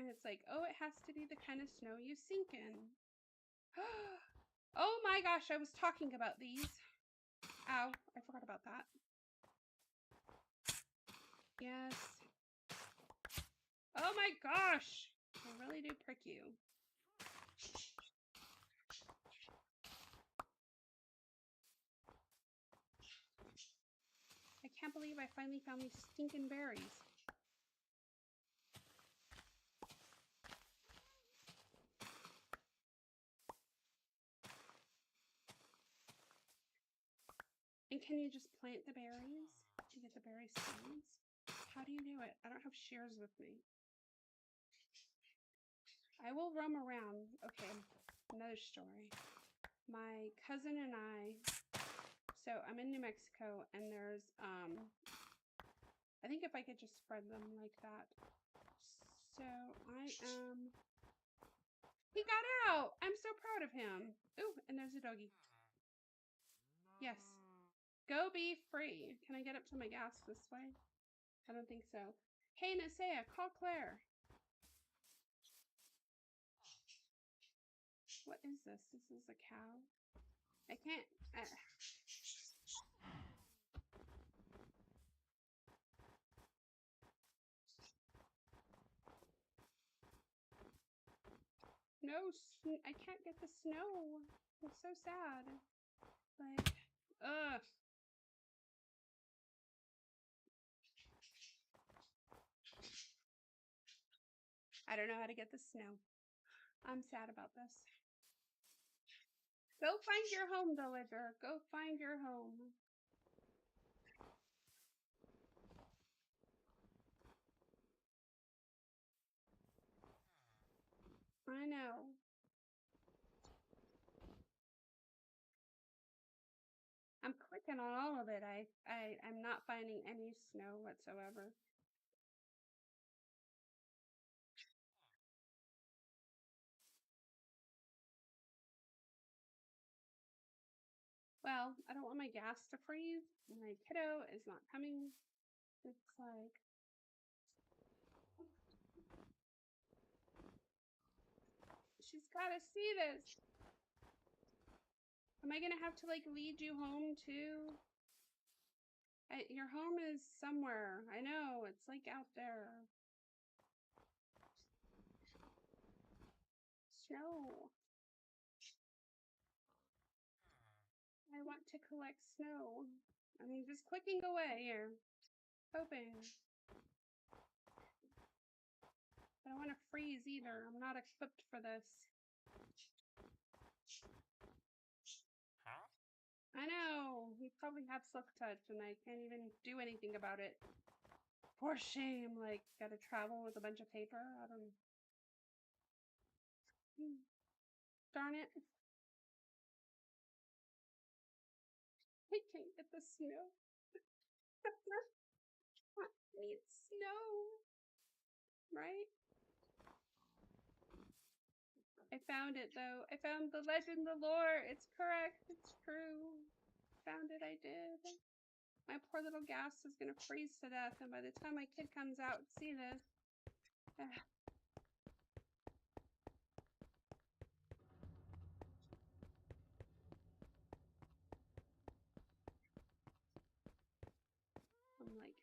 And it's like, oh, it has to be the kind of snow you sink in. Oh my gosh, I was talking about these. Ow, I forgot about that. Yes. Oh my gosh! They really do prick you. I can't believe I finally found these stinking berries. And can you just plant the berries to get the berry seeds? How do you do it? I don't have shears with me. I will roam around. Okay, another story. My cousin and I, so I'm in New Mexico, and there's, I think if I could just spread them like that. So I am, he got out! I'm so proud of him. Ooh, and there's a doggy. Yes. Go be free. Can I get up to my ghast this way? I don't think so. Hey, Nasea, call Claire. What is this? This is a cow. I can't. No, I can't get the snow. It's so sad. Like, ugh. I don't know how to get the snow. I'm sad about this. Go find your home, villager. Go find your home. I know. I'm clicking on all of it. I'm not finding any snow whatsoever. Well, I don't want my ghast to freeze. My kiddo is not coming. It's like, She's gotta see this. Am I gonna have to like lead you home too? Your home is somewhere. I know, it's like out there. Snow. I want to collect snow. I'm just clicking away here. Hoping. I don't want to freeze either. I'm not equipped for this. Huh? I know. We probably have Silk Touch and I can't even do anything about it. For shame. Like, gotta travel with a bunch of paper. I don't know. Darn it. I can't get the snow. I need snow. Right? I found it though. I found the legend, the lore. It's correct. It's true. Found it. I did. My poor little gas is gonna freeze to death, and by the time my kid comes out and see this, I'm like,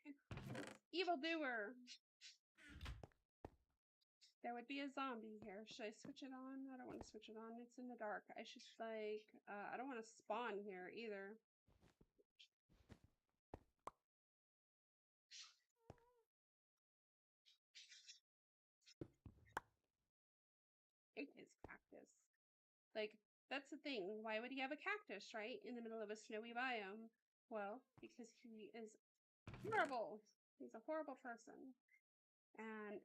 evildoer. There would be a zombie here. Should I switch it on? I don't want to switch it on. It's in the dark. I should like, I don't want to spawn here either. It is cactus. Like, that's the thing. Why would he have a cactus, right? In the middle of a snowy biome? Well, because he is horrible. He's a horrible person. And,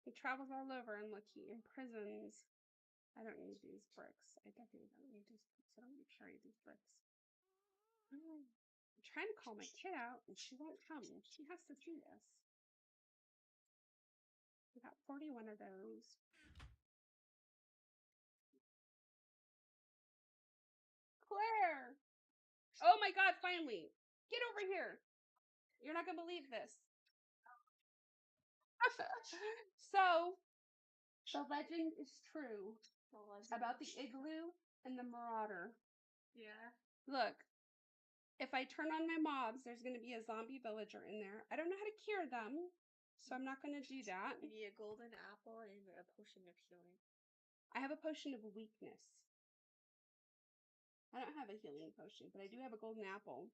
he travels all over and look, he imprisons. I don't need these bricks. I definitely don't need these bricks. I don't need to carry these bricks. I'm trying to call my kid out and she won't come. She has to see this. We got 41 of those. Claire! Oh my god, finally! Get over here! You're not gonna believe this. So, the legend is true about the igloo and the marauder. Yeah. Look, if I turn on my mobs, there's going to be a zombie villager in there. I don't know how to cure them, so I'm not going to do that. You need a golden apple and a potion of healing. I have a potion of weakness. I don't have a healing potion, but I do have a golden apple.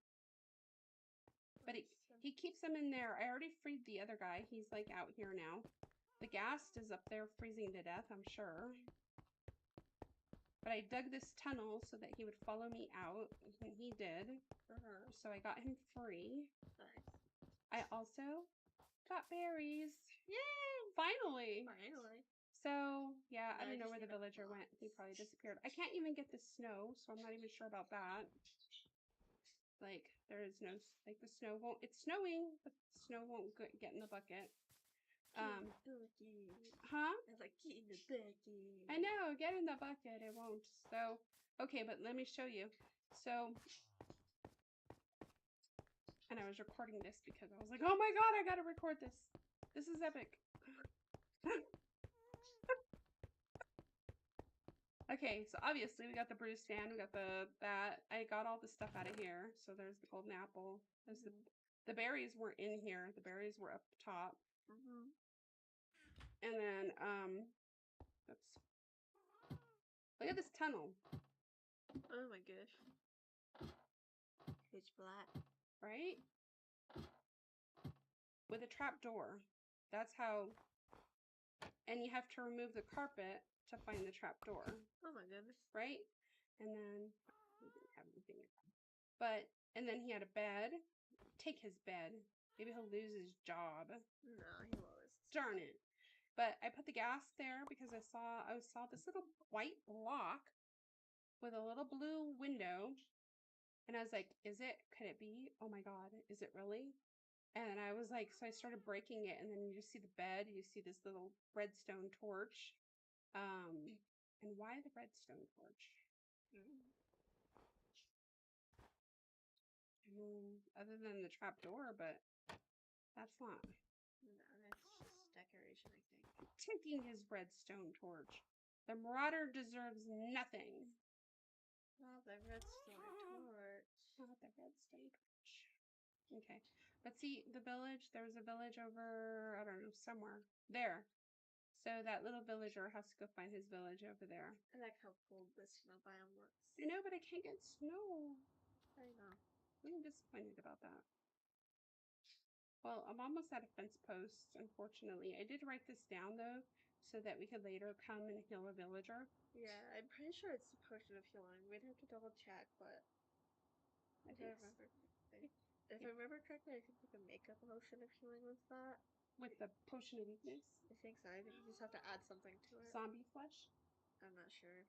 But he keeps them in there. I already freed the other guy. He's like out here now. The ghast is up there freezing to death, I'm sure. But I dug this tunnel so that he would follow me out, and he did. So I got him free. Nice. I also got berries. Yay! Finally! Finally. So, yeah, I don't know just where the need a villager went. box. He probably disappeared. I can't even get the snow, so I'm not even sure about that. Like, there is no, like, the snow won't, it's snowing, but the snow won't get in the bucket. Huh? It's like, get in the bucket. I know, get in the bucket, it won't. So, okay, but let me show you. So, and I was recording this because I was like, oh my god, I gotta record this. This is epic. Okay, so obviously we got the brew stand, we got that. I got all the stuff out of here. So there's the golden apple. There's the berries weren't in here. The berries were up top. And then, oops. Look at this tunnel. Oh my gosh. Pitch black. Right? With a trap door. That's how, and you have to remove the carpet to find the trap door. Oh my goodness. Right? And then, we didn't have anything. But, and then he had a bed. Take his bed. Maybe he'll lose his job. No, he won't. Darn it. But I put the gas there because I saw this little white block with a little blue window. And I was like, is it? Could it be? Oh my god, is it really? And I was like, so I started breaking it, and then you just see the bed, you see this little redstone torch. And why the redstone torch? Other than the trap door, but that's not. No, that's just decoration. situation, I think. ticking his redstone torch. The marauder deserves nothing. Oh, the redstone torch. Not the redstone torch. Okay. But see, the village, there was a village over, I don't know, somewhere. There. So that little villager has to go find his village over there. I like how cold this snow biome looks. I know, but I can't get snow. I know. I'm disappointed about that. Well, I'm almost at a fence post, unfortunately. I did write this down, though, so that we could later come and heal a villager. Yeah, I'm pretty sure it's the potion of healing. We'd have to double check, but I if I think remember correctly, if I remember correctly, I think we can make a potion of healing with that. with the potion of weakness, I think so. I think you just have to add something to it. zombie flesh, I'm not sure.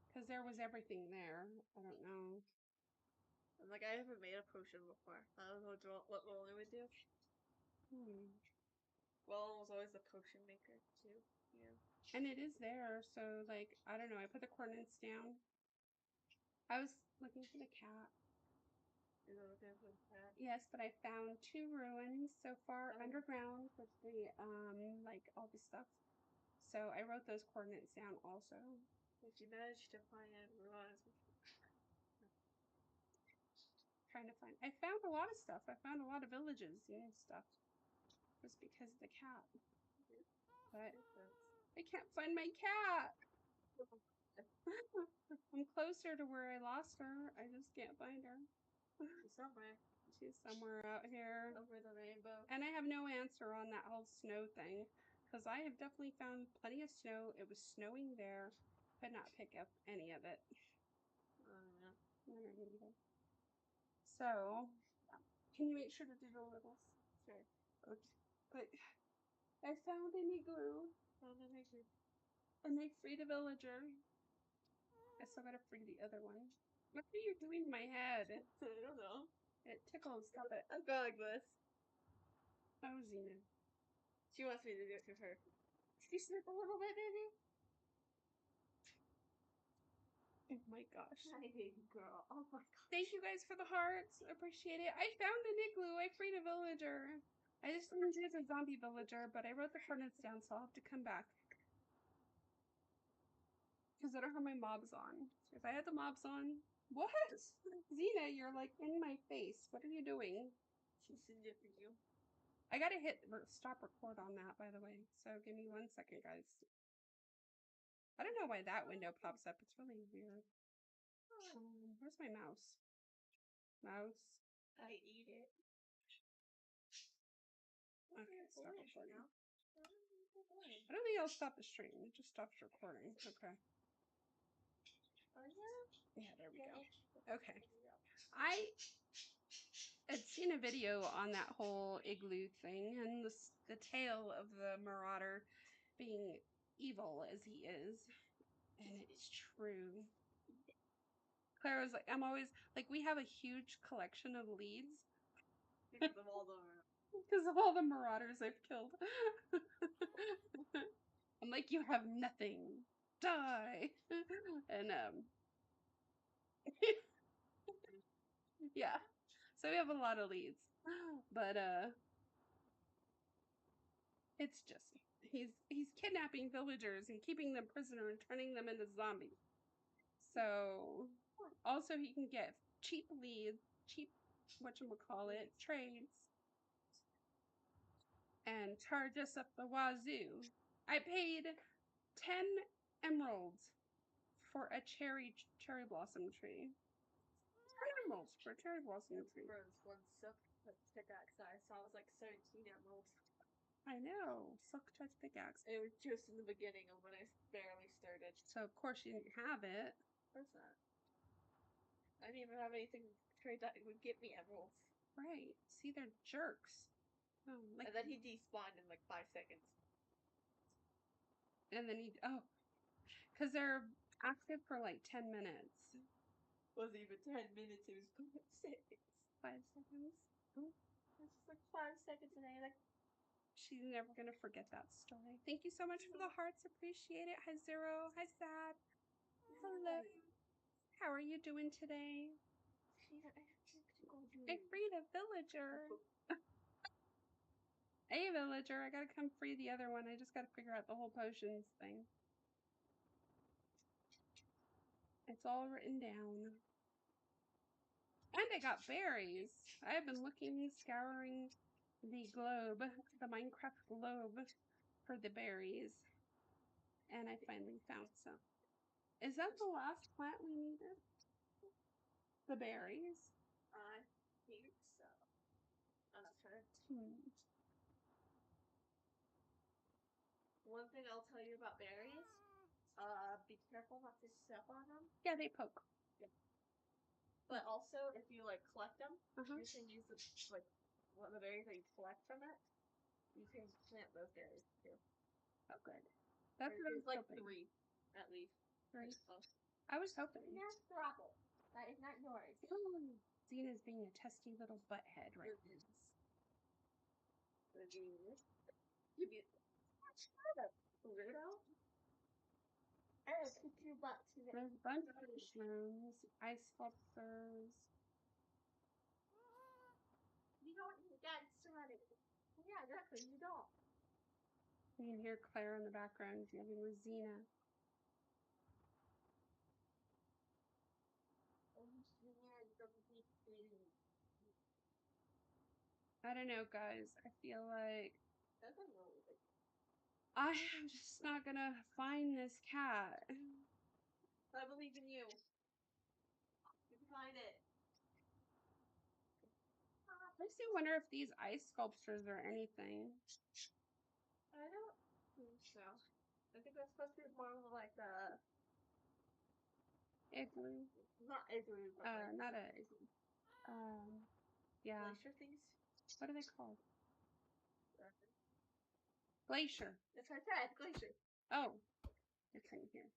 because there was everything there. I don't know. And like, I haven't made a potion before. I don't know what Roland would do. Roland was always the potion maker, too. Yeah. And it is there, so like I don't know. I put the coordinates down. I was looking for the cat. Is that okay with that? Yes, but I found 2 ruins so far Oh. underground with the like all the stuff. So I wrote those coordinates down also. If you manage to find it, Trying to find. I found a lot of stuff. I found a lot of villages and stuff. Just because of the cat. But I can't find my cat. I'm closer to where I lost her. I just can't find her. she's somewhere She's somewhere out here. over the rainbow. And I have no answer on that whole snow thing. Because I have definitely found plenty of snow. It was snowing there. Could not pick up any of it. Yeah. I don't know either. So, can you make sure to do the littles? Sure. Okay. But I found an igloo. Found an igloo. And they freed a villager. I still gotta free the other one. What are you doing to my head? I don't know. It tickles. Stop it. I'm going like this. Oh, Xena. She wants me to do it to her. Can you snip a little bit, baby? Oh my gosh. Hi, baby girl. Oh my god. Thank you guys for the hearts. Appreciate it. I found an igloo. I freed a villager. I just didn't do the zombie villager, but I wrote the coordinates down, so I'll have to come back. Because I don't have my mobs on. If I had the mobs on... What? Xena, you're like in my face. What are you doing? She's in there for you. I gotta hit stop record on that, by the way. So give me 1 second, guys. I don't know why that window pops up. It's really weird. Where's my mouse? Mouse. I eat it. Okay, stop recording. Now. I don't think I'll stop the stream. It just stops recording. Okay. Oh yeah. Yeah, there we go. Okay. I had seen a video on that whole igloo thing and the tale of the marauder being evil as he is. And it's true. Claire was like, I'm always like, we have a huge collection of leads Because of all the. because of all the marauders I've killed. I'm like, you have nothing. Die. And yeah. So we have a lot of leads. But it's just he's kidnapping villagers and keeping them prisoner and turning them into zombies. So also he can get cheap leads, cheap whatchamacallit, trades. And charge us up the wazoo. I paid 10 emeralds for a cherry blossom tree. 10 emeralds for a cherry blossom tree. Burns one silk pickaxe that I saw was like 17 emeralds. I know. Silk touch pickaxe. It was just in the beginning of when I barely started. So of course you didn't have it. What's that? I didn't even have anything trade that would give me emeralds. Right. See, they're jerks. Oh, like, And then he despawned in like 5 seconds. and then because they're active for like 10 minutes. Wasn't even 10 minutes, it was 5 seconds. 5 seconds. Oh, It's just like 5 seconds and I like. she's never gonna forget that story. Thank you so much for the hearts. Appreciate it. Hi Zero. Hi Sad. Hello. How are you doing today? I freed a villager. Hey, villager, I gotta come free the other one. I just gotta figure out the whole potions thing. It's all written down. And I got berries. I have been looking, scouring the globe, the Minecraft globe, for the berries. And I finally found some. Is that the last plant we needed? The berries? I think so. I'm not sure. One thing I'll tell you about berries, be careful not to step on them. Yeah, they poke. But also, if you like collect them, Uh-huh. you can use the like one of the berries that you collect from it. You can plant those berries too. Oh, good. That's what I was There's like hoping. 3 at least. 3. I was hoping. That's Bravo. That is not yours. Ooh, Zena's being a testy little butthead right now. You be shut up, weirdo. I kick your butt today. There's a bunch of mushrooms, ice sculptures. You don't need that started. Yeah, exactly. You don't. You can hear Claire in the background yelling with Zena. I don't know, guys. I feel like I am just not gonna find this cat. I believe in you. You can find it. Makes me wonder if these ice sculptures are anything. I don't think so. I think that's supposed to be more like a Igloo. not igloo, but like Not a igloo. Yeah. glacier things. What are they called? Glacier. That's what I said, glacier. Oh, it's in here.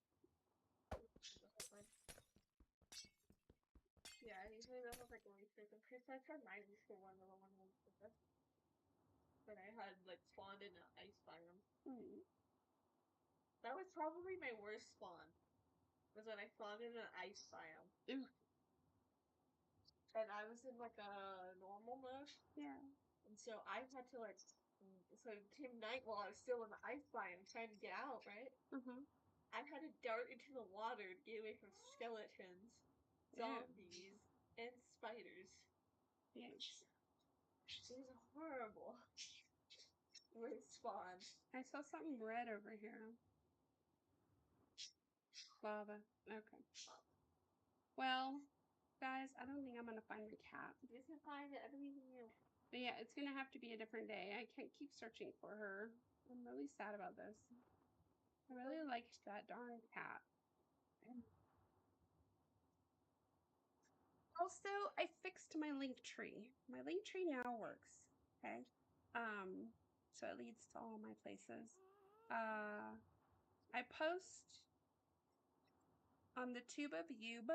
Yeah, usually that was like glacier. The first I tried mine was for one of the ones but I had like spawned in an ice biome. That was probably my worst spawn. Was when I spawned in an ice biome. Ooh. And I was in like a normal mode. Yeah. And so I had to like, so it came night while I was still in the ice biome trying to get out, right? Mm-hmm. I had to dart into the water to get away from skeletons, zombies, and spiders. Yes. It was horrible. With spawn. I saw something red over here. Lava. Okay. Well, guys, I don't think I'm gonna find the cat. You can find it. I believe in you. But yeah, it's gonna have to be a different day. I can't keep searching for her. I'm really sad about this. I really liked that darn cat. Also, I fixed my link tree. My link tree now works. Okay. So it leads to all my places. I post on the tube of Yube.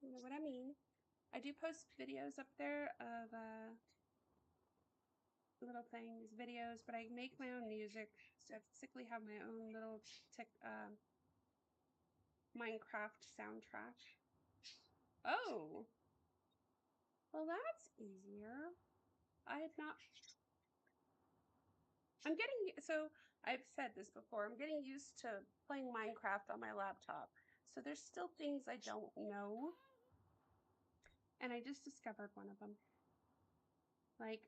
You know what I mean? I do post videos up there of little things, videos, but I make my own music. So I basically have my own little Minecraft soundtrack. Oh, well, that's easier. I had not. So I've said this before, I'm getting used to playing Minecraft on my laptop. So there's still things I don't know. And I just discovered one of them. Like,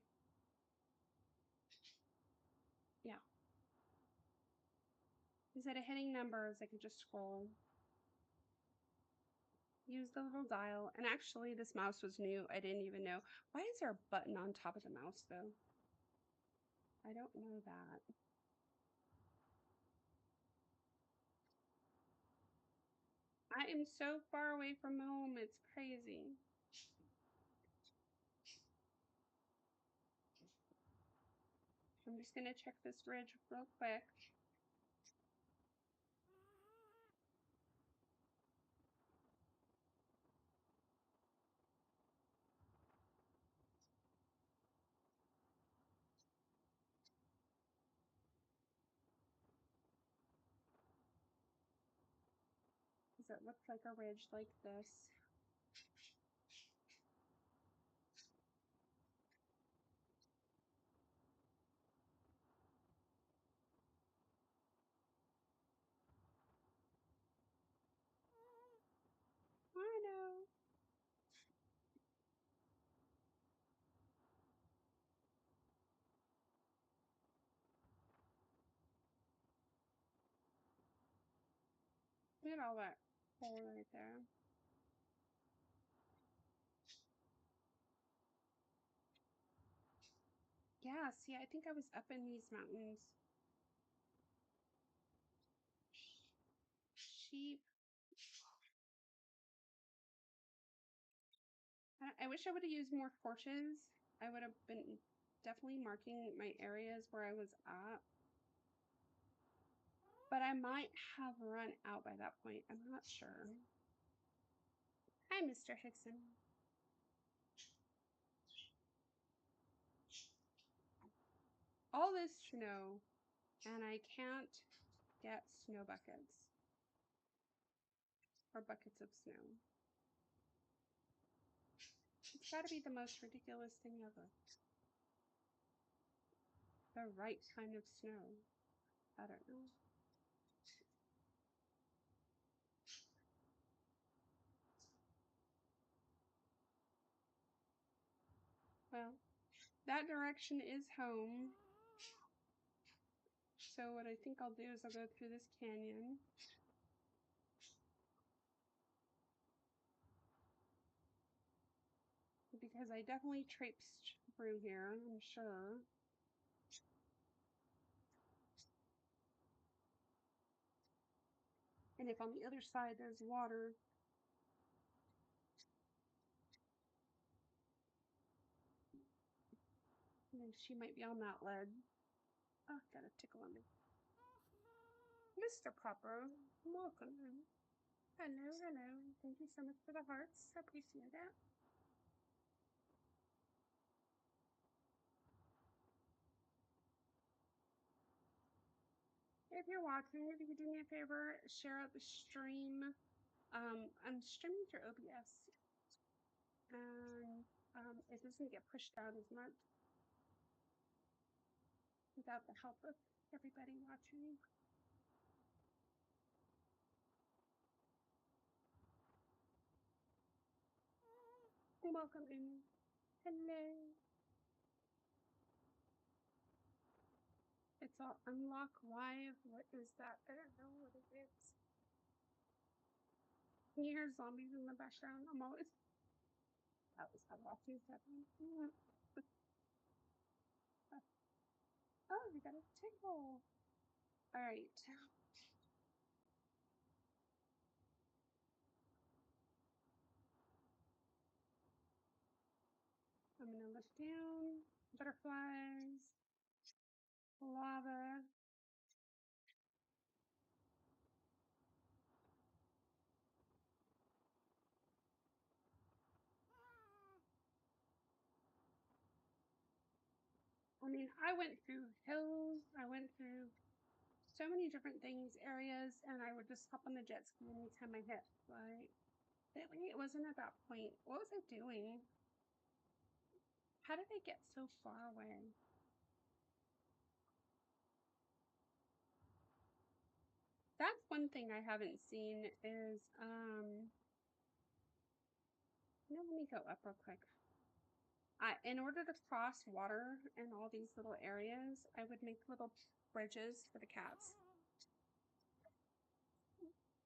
yeah. Instead of hitting numbers, I can just scroll. Use the little dial. And actually, this mouse was new. I didn't even know. Why is there a button on top of the mouse, though? I don't know that. I am so far away from home. It's crazy. I'm just going to check this ridge real quick. Because it looks like a ridge like this. Look at all that coal right there. Yeah, see, I think I was up in these mountains. Sheep. I wish I would have used more torches. I would have been definitely marking my areas where I was at. But I might have run out by that point. I'm not sure. Hi, Mr. Hickson. All this snow, and I can't get snow buckets. Or buckets of snow. It's gotta be the most ridiculous thing ever. The right kind of snow. I don't know. Well, that direction is home. So what I think I'll do is I'll go through this canyon. Because I definitely traipsed through here, I'm sure. And if on the other side there's water, then she might be on that ledge. Oh, got a tickle on me. Mr. Popper, welcome. Hello, hello. Thank you so much for the hearts. Appreciate that. If you're watching, if you could do me a favor, share out the stream. I'm streaming through OBS, and it doesn't get pushed out as much without the help of everybody watching. Welcome in. Hello. It's all unlock live. What is that? I don't know what it is. Can you hear zombies in the background? I'm always. That was how watching happening. Oh, you got a tickle. All right. I'm gonna look down. Butterflies. Lava. I mean, I went through hills. I went through so many different things, areas, and I would just hop on the jet ski anytime I hit. Like, it wasn't at that point. What was I doing? How did I get so far away? That's one thing I haven't seen is let me go up real quick. In order to cross water in all these little areas, I would make little bridges for the cats.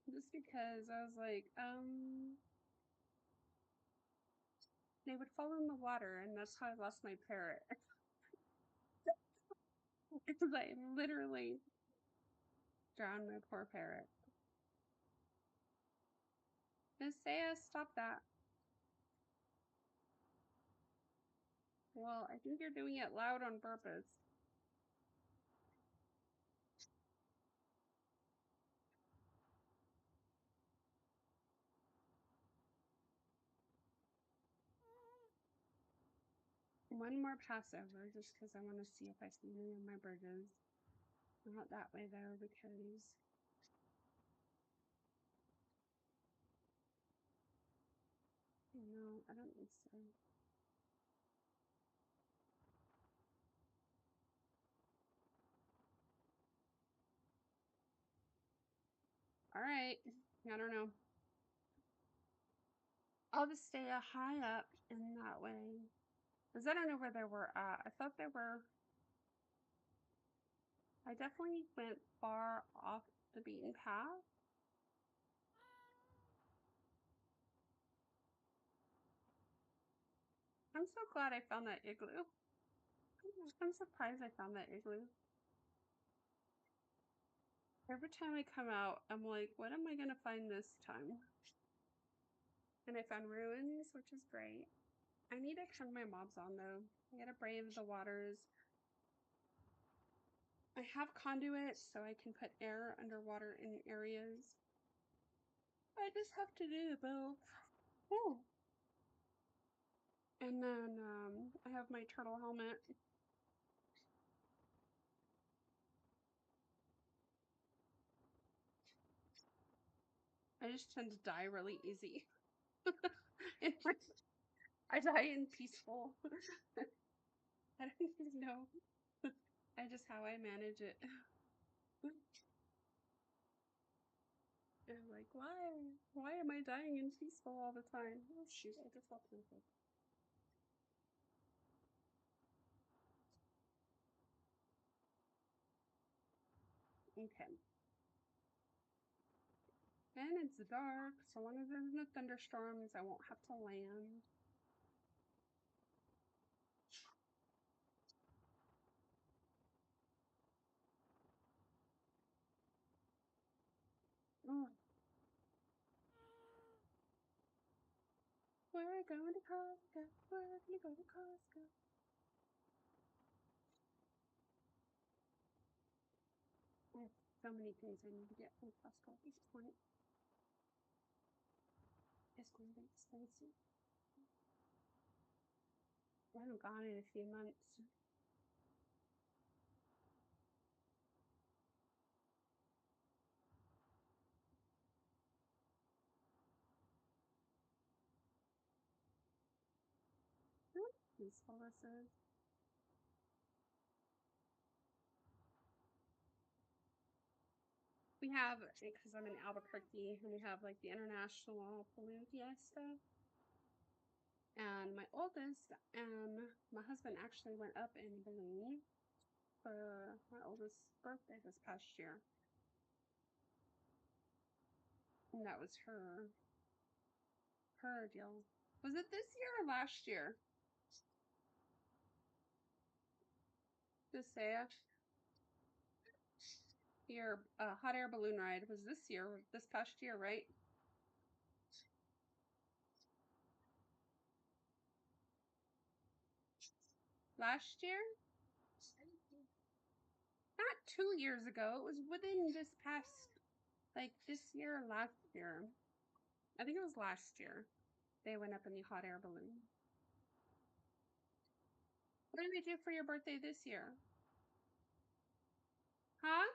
Just because I was like, they would fall in the water, and that's how I lost my parrot. Because I literally drowned my poor parrot. Miss Saya, stop that. Well, I think you're doing it loud on purpose. One more Passover, just because I want to see if I see any of my bridges. Not that way, though, because... No, I don't think so. Alright, I don't know. I'll just stay high up in that way. Because I don't know where they were at. I thought they were... I definitely went far off the beaten path. I'm so glad I found that igloo. I'm surprised I found that igloo. Every time I come out, I'm like, what am I gonna find this time? And I found ruins, which is great. I need to turn my mobs on though. I gotta brave the waters. I have conduit, so I can put air underwater in areas. I just have to do both. Oh. And then I have my turtle helmet. I just tend to die really easy. I die in peaceful. I don't even know. I just how I manage it. I'm like, why? Why am I dying in peaceful all the time? Oh shoot, I just got something. Okay. And it's dark. So long as there's no thunderstorms, I won't have to land. Oh. We're going to Costco. We're gonna go to Costco. I have so many things I need to get from Costco at this point. It's going to be expensive. I haven't gone in a few months. How peaceful this is. We have, because I'm in Albuquerque, and we have like the International Balloon Fiesta. And my oldest and my husband actually went up in balloon for my oldest birthday this past year. And that was her deal. Was it this year or last year? Just say it. Your hot air balloon ride was this year, this past year, right? Last year? Not 2 years ago. It was within this past, like this year or last year. I think it was last year. They went up in the hot air balloon. What did they do for your birthday this year? Huh?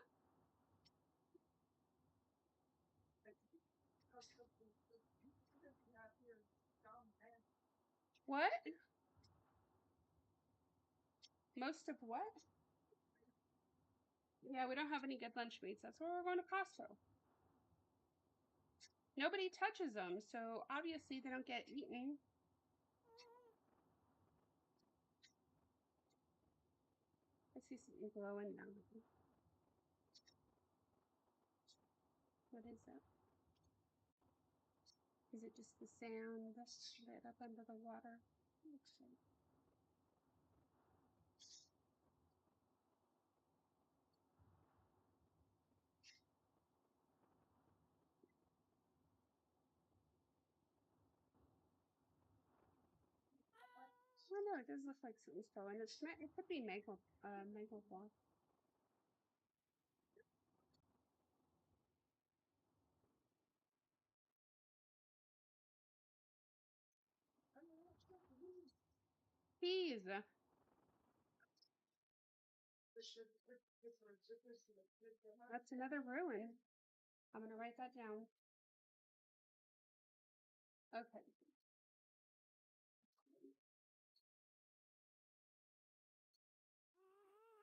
What? Most of what? Yeah, we don't have any good lunch meats. That's why we're going to Costco. Nobody touches them, so obviously they don't get eaten. I see something glowing now. What is it? Is it just the sand lit up under the water? Looks like. Oh no, it does look like something's glowing. It could be maple cloth. Bees. That's another ruin. I'm gonna write that down. Okay.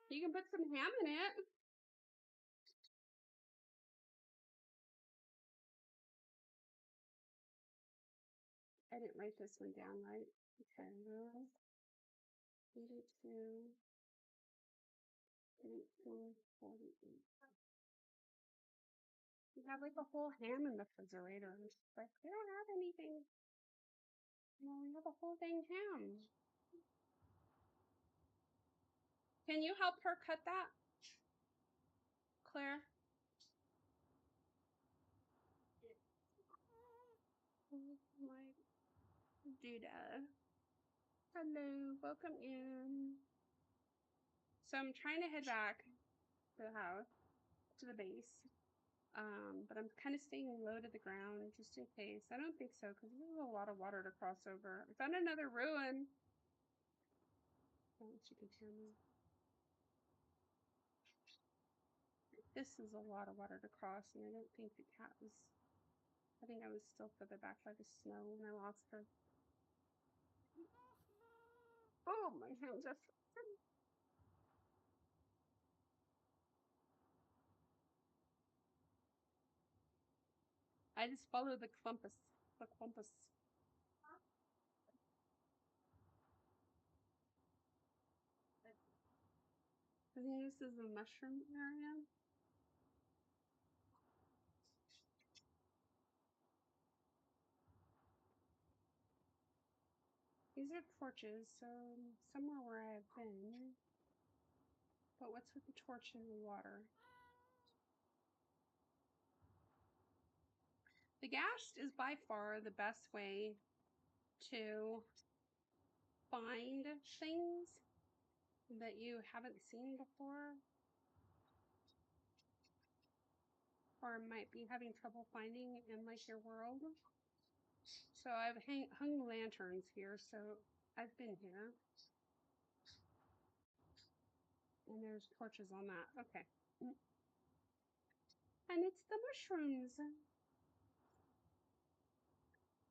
You can put some ham in it. I didn't write this one down right. Okay. 82, 48. You have like a whole ham in the refrigerator. Like, we don't have anything. No, we have a whole dang ham. Can you help her cut that? Claire? Oh my Duda. Hello, welcome in. So I'm trying to head back to the house, to the base. But I'm kind of staying low to the ground just in case. I don't think so, because there's a lot of water to cross over. I found another ruin. Oh, she can hear me. This is a lot of water to cross, and I don't think the cat was. I think I was still further back by the snow when I lost her. Oh, my hands are frozen. I just follow the compass. The compass. I think this is the mushroom area. These are torches, so somewhere where I've been. But what's with the torch in the water? The ghast is by far the best way to find things that you haven't seen before or might be having trouble finding in like your world. So I've hung lanterns here, so I've been here. And there's torches on that. Okay. And it's the mushrooms.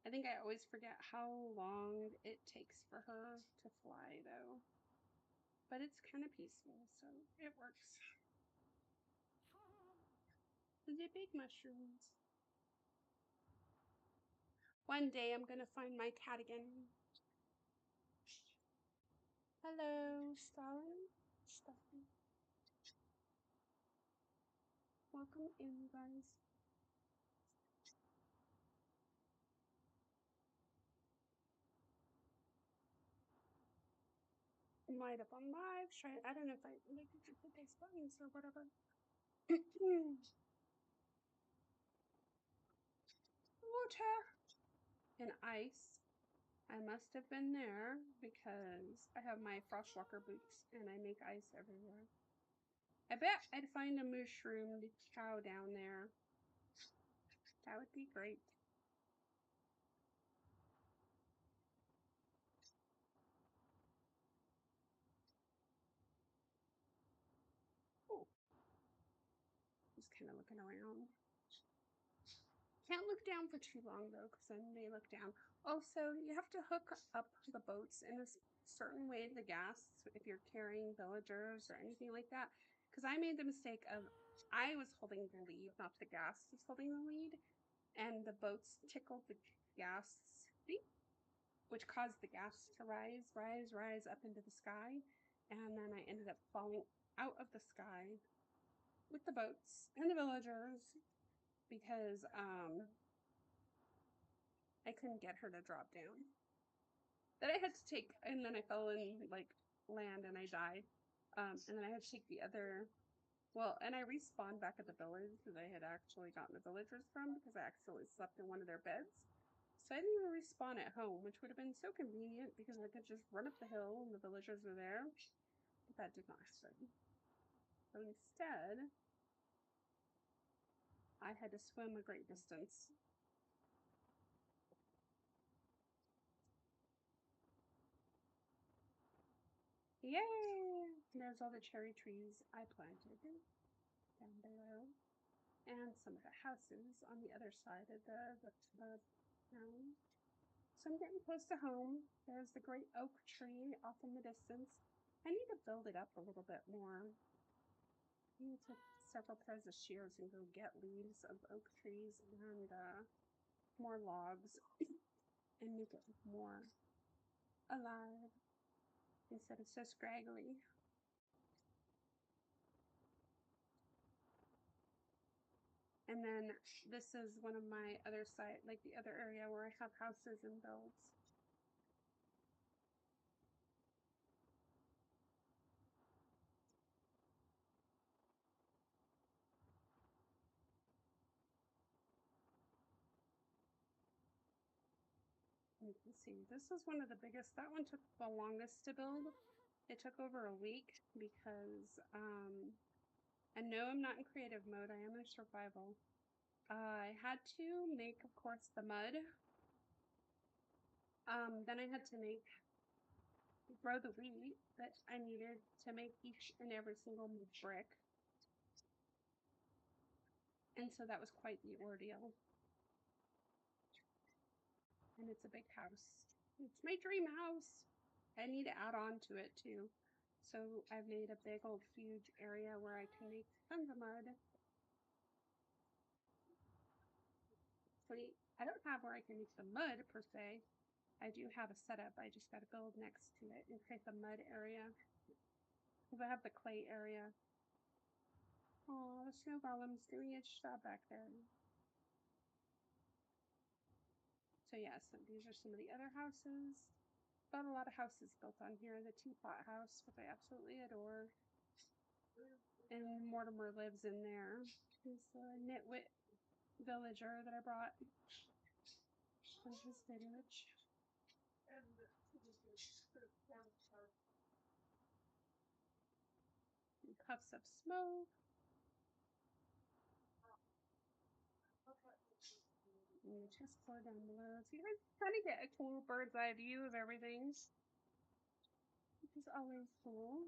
I think I always forget how long it takes for her to fly, though. But it's kind of peaceful, so it works. The big mushrooms. One day I'm gonna find my cat again. Hello, Stalin. Stalin. Welcome in, guys. Light up on live. I don't know if I like to hit these buttons or whatever. Water and ice. I must have been there because I have my Frostwalker boots and I make ice everywhere. I bet I'd find a mushroomed cow down there. That would be great. Oh, just kind of looking around. Can't look down for too long though, because then they look down. Also, you have to hook up the boats in a certain way to the gas if you're carrying villagers or anything like that. Because I made the mistake of I was holding the lead, not the gas was holding the lead, and the boats tickled the gas, which caused the gas to rise up into the sky, and then I ended up falling out of the sky with the boats and the villagers because I couldn't get her to drop down. Then I had to take, and then I fell in like land and I died. And then I had to take the other, well, and I respawned back at the village that I had actually gotten the villagers from because I accidentally slept in one of their beds. So I didn't even respawn at home, which would have been so convenient because I could just run up the hill and the villagers were there. But that did not happen. So instead, I had to swim a great distance. Yay! There's all the cherry trees I planted down below. And some of the houses on the other side of the town. So I'm getting close to home. There's the great oak tree off in the distance. I need to build it up a little bit more. I need to take several pairs of shears and go get leaves of oak trees and more logs and make it more alive instead of so scraggly. And then this is one of my other site, like the other area where I have houses and builds. You can see this is one of the biggest. That one took the longest to build. It took over a week because and no, I'm not in creative mode. I am in survival. I had to make, of course, the mud. Then I had to grow the wheat that I needed to make each and every single brick. And so that was quite the ordeal. And it's a big house. It's my dream house. I need to add on to it too. So I've made a big old huge area where I can make tons of mud. I don't have where I can make the mud per se. I do have a setup. I just got to build next to it and create the mud area. Because I have the clay area. Oh, the snow golem's doing its job back there. So yes, these are some of the other houses. Got a lot of houses built on here. The teapot house, which I absolutely adore. And Mortimer lives in there. He's a nitwit villager that I brought from his village. And puffs of smoke. And the chessboard down below. So you guys kind of get a cool bird's eye view of everything, which is always cool.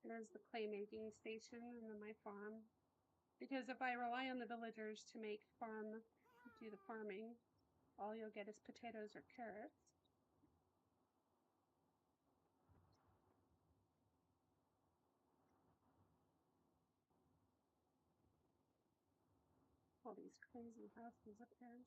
There's the clay making station and then my farm. Because if I rely on the villagers to do the farming, all you'll get is potatoes or carrots. All these crazy houses up there.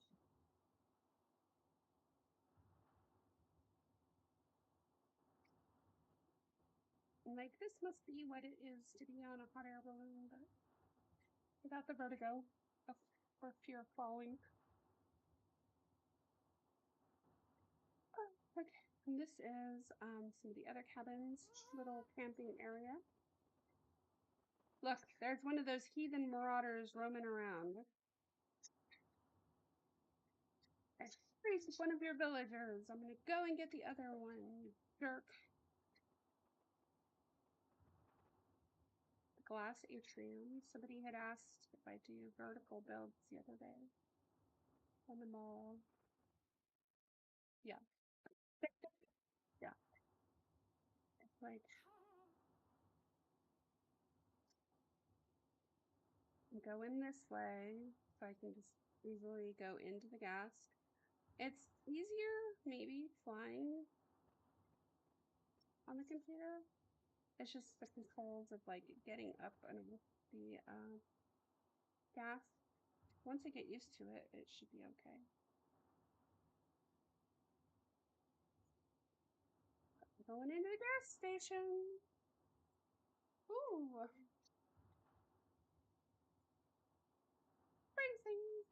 And like, this must be what it is to be on a hot air balloon, but without the vertigo or fear of falling. Okay, and this is some of the other cabins, little camping area. Look, there's one of those heathen marauders roaming around. I freed one of your villagers. I'm gonna go and get the other one, you jerk. The glass atrium. Somebody had asked if I do vertical builds the other day on the mall. Yeah. Yeah. It's like go in this way so I can just easily go into the gas. It's easier maybe flying on the computer. It's just the controls of like getting up and with the gas. Once I get used to it, it should be okay. Going into the gas station. Ooh. Crazy.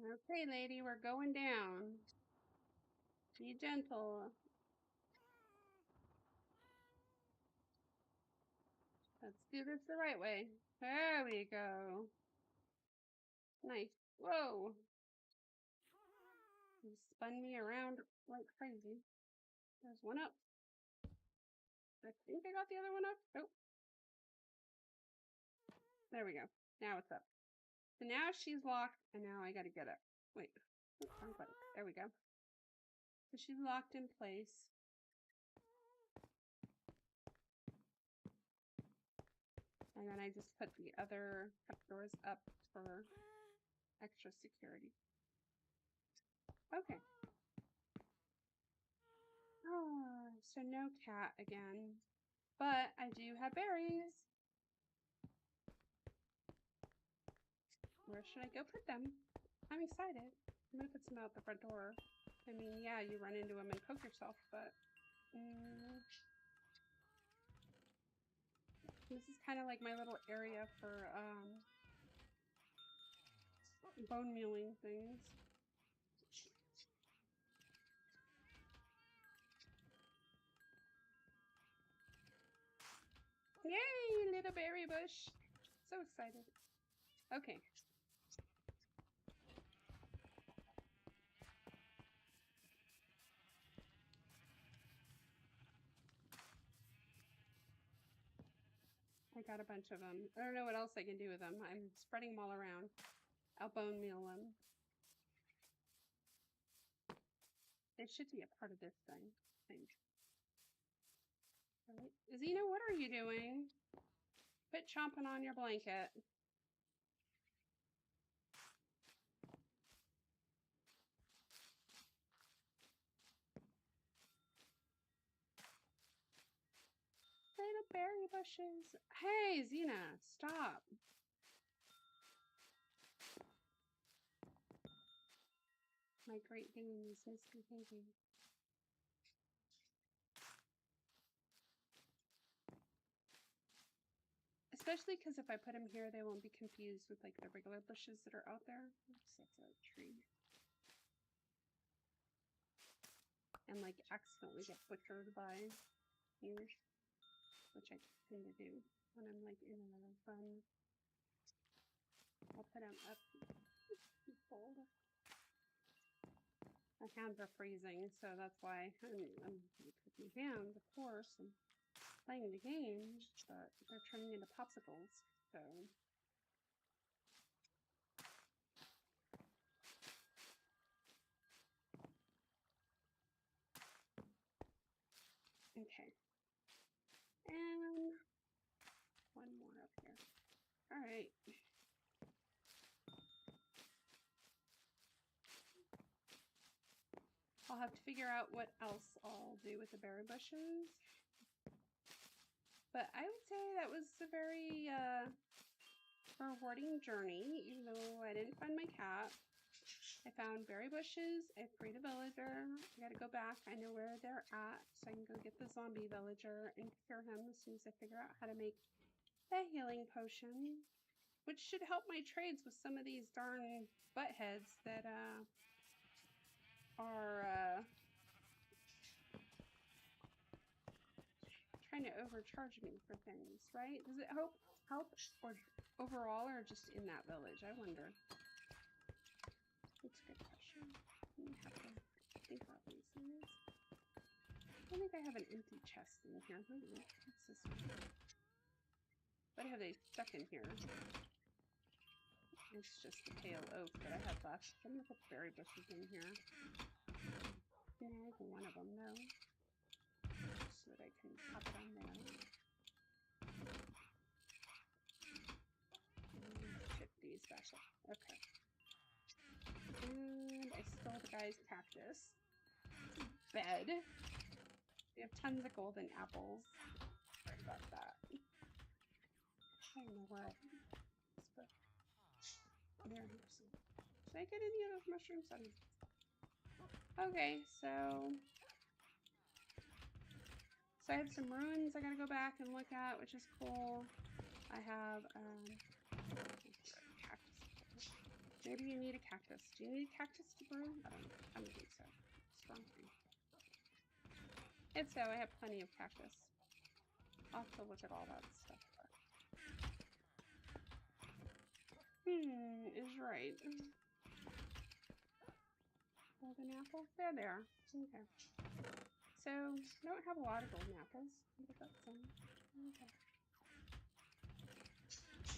Okay, lady, we're going down. Be gentle. Let's do this the right way. There we go. Nice. Whoa. You spun me around like crazy. There's one up. I think I got the other one up. Oh. There we go. Now it's up. So now she's locked, and now I gotta get up. Wait. Wrong button. There we go. So she's locked in place. And then I just put the other doors up for extra security. Okay. Oh, so no cat again. But I do have berries. Where should I go put them? I'm excited. I'm gonna put some out the front door. I mean, yeah, you run into them and poke yourself, but this is kind of like my little area for bone mealing things. berry bush. So excited. Okay. I got a bunch of them. I don't know what else I can do with them. I'm spreading them all around. I'll bone meal them. They should be a part of this thing, I think. All right. Xena, what are you doing? Quit chomping on your blanket. Little berry bushes. Hey, Xena, stop. My Great Dane is misbehaving. Especially because if I put him here, they won't be confused with like the regular bushes that are out there. Oops, that's a tree. And like accidentally get butchered by ears, which I tend to do when I'm like in a fun. I'll put him up. Cold. My hands are freezing, so that's why I'm with my hands, of course, and playing the game, but they're turning into popsicles, so. Okay. And one more up here. All right. I'll have to figure out what else I'll do with the berry bushes. But I would say that was a very rewarding journey, even though I didn't find my cat. I found berry bushes. I freed a villager. I gotta go back. I know where they're at, so I can go get the zombie villager and cure him as soon as I figure out how to make the healing potion, which should help my trades with some of these darn buttheads that are trying to overcharge me for things, right? Does it help or overall or just in that village? I wonder. That's a good question. I have to think about these things. I think I have an empty chest in here. Ooh, what's this one? What have they stuck in here? It's just the pale oak that I have left. I'm gonna put berry bushes in here. Snag one of them though, so that I can pop it on there. And ship these back up. Okay. And I stole the guy's cactus. Bed. We have tons of golden apples. Sorry about that. I don't know where I put there. Did I get any of those mushrooms? Okay, so I have some ruins I gotta go back and look at, which is cool. I have cactus. Maybe you need a cactus. Do you need a cactus to brew? I don't think so. Strong thing. If so, I have plenty of cactus. I'll have to look at all that stuff. Is right. Golden apple? There they are. Okay. So, I don't have a lot of golden apples. I've got some. Okay.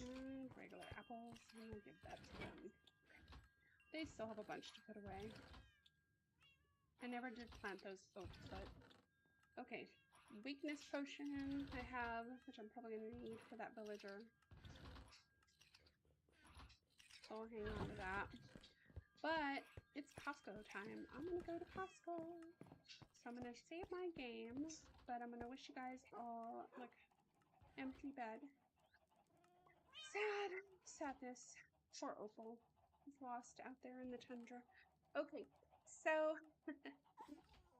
And regular apples. I'm gonna give that to them. They still have a bunch to put away. I never did plant those oaks, but okay. Weakness potion I have, which I'm probably gonna need for that villager. So I'll hang on to that. But it's Costco time. I'm gonna go to Costco. So I'm gonna save my game, but I'm gonna wish you guys all like empty bed. Sadness. Poor Opal. He's lost out there in the tundra. Okay, so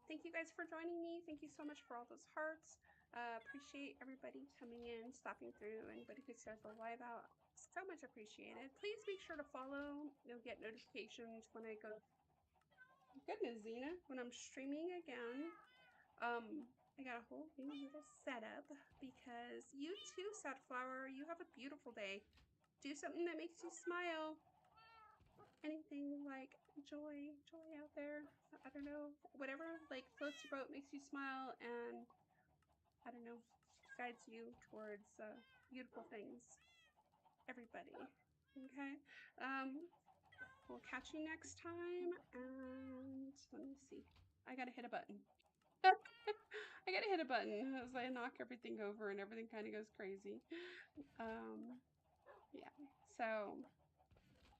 thank you guys for joining me. Thank you so much for all those hearts. Appreciate everybody coming in, stopping through, anybody who started the live out. So much appreciated. Please make sure to follow. You'll get notifications when I go. Goodness, Xena, when I'm streaming again. I got a whole new little setup because you too, Sunflower, you have a beautiful day. Do something that makes you smile. Anything like joy out there. I don't know. Whatever like floats your boat, makes you smile, and I don't know, guides you towards beautiful things. Everybody. Okay. We'll catch you next time. And let me see. I gotta hit a button. I gotta hit a button as I knock everything over and everything kind of goes crazy. Yeah. So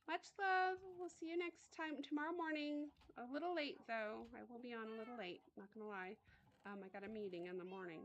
much love. We'll see you next time tomorrow morning. A little late though. I will be on a little late. Not gonna lie. I got a meeting in the morning.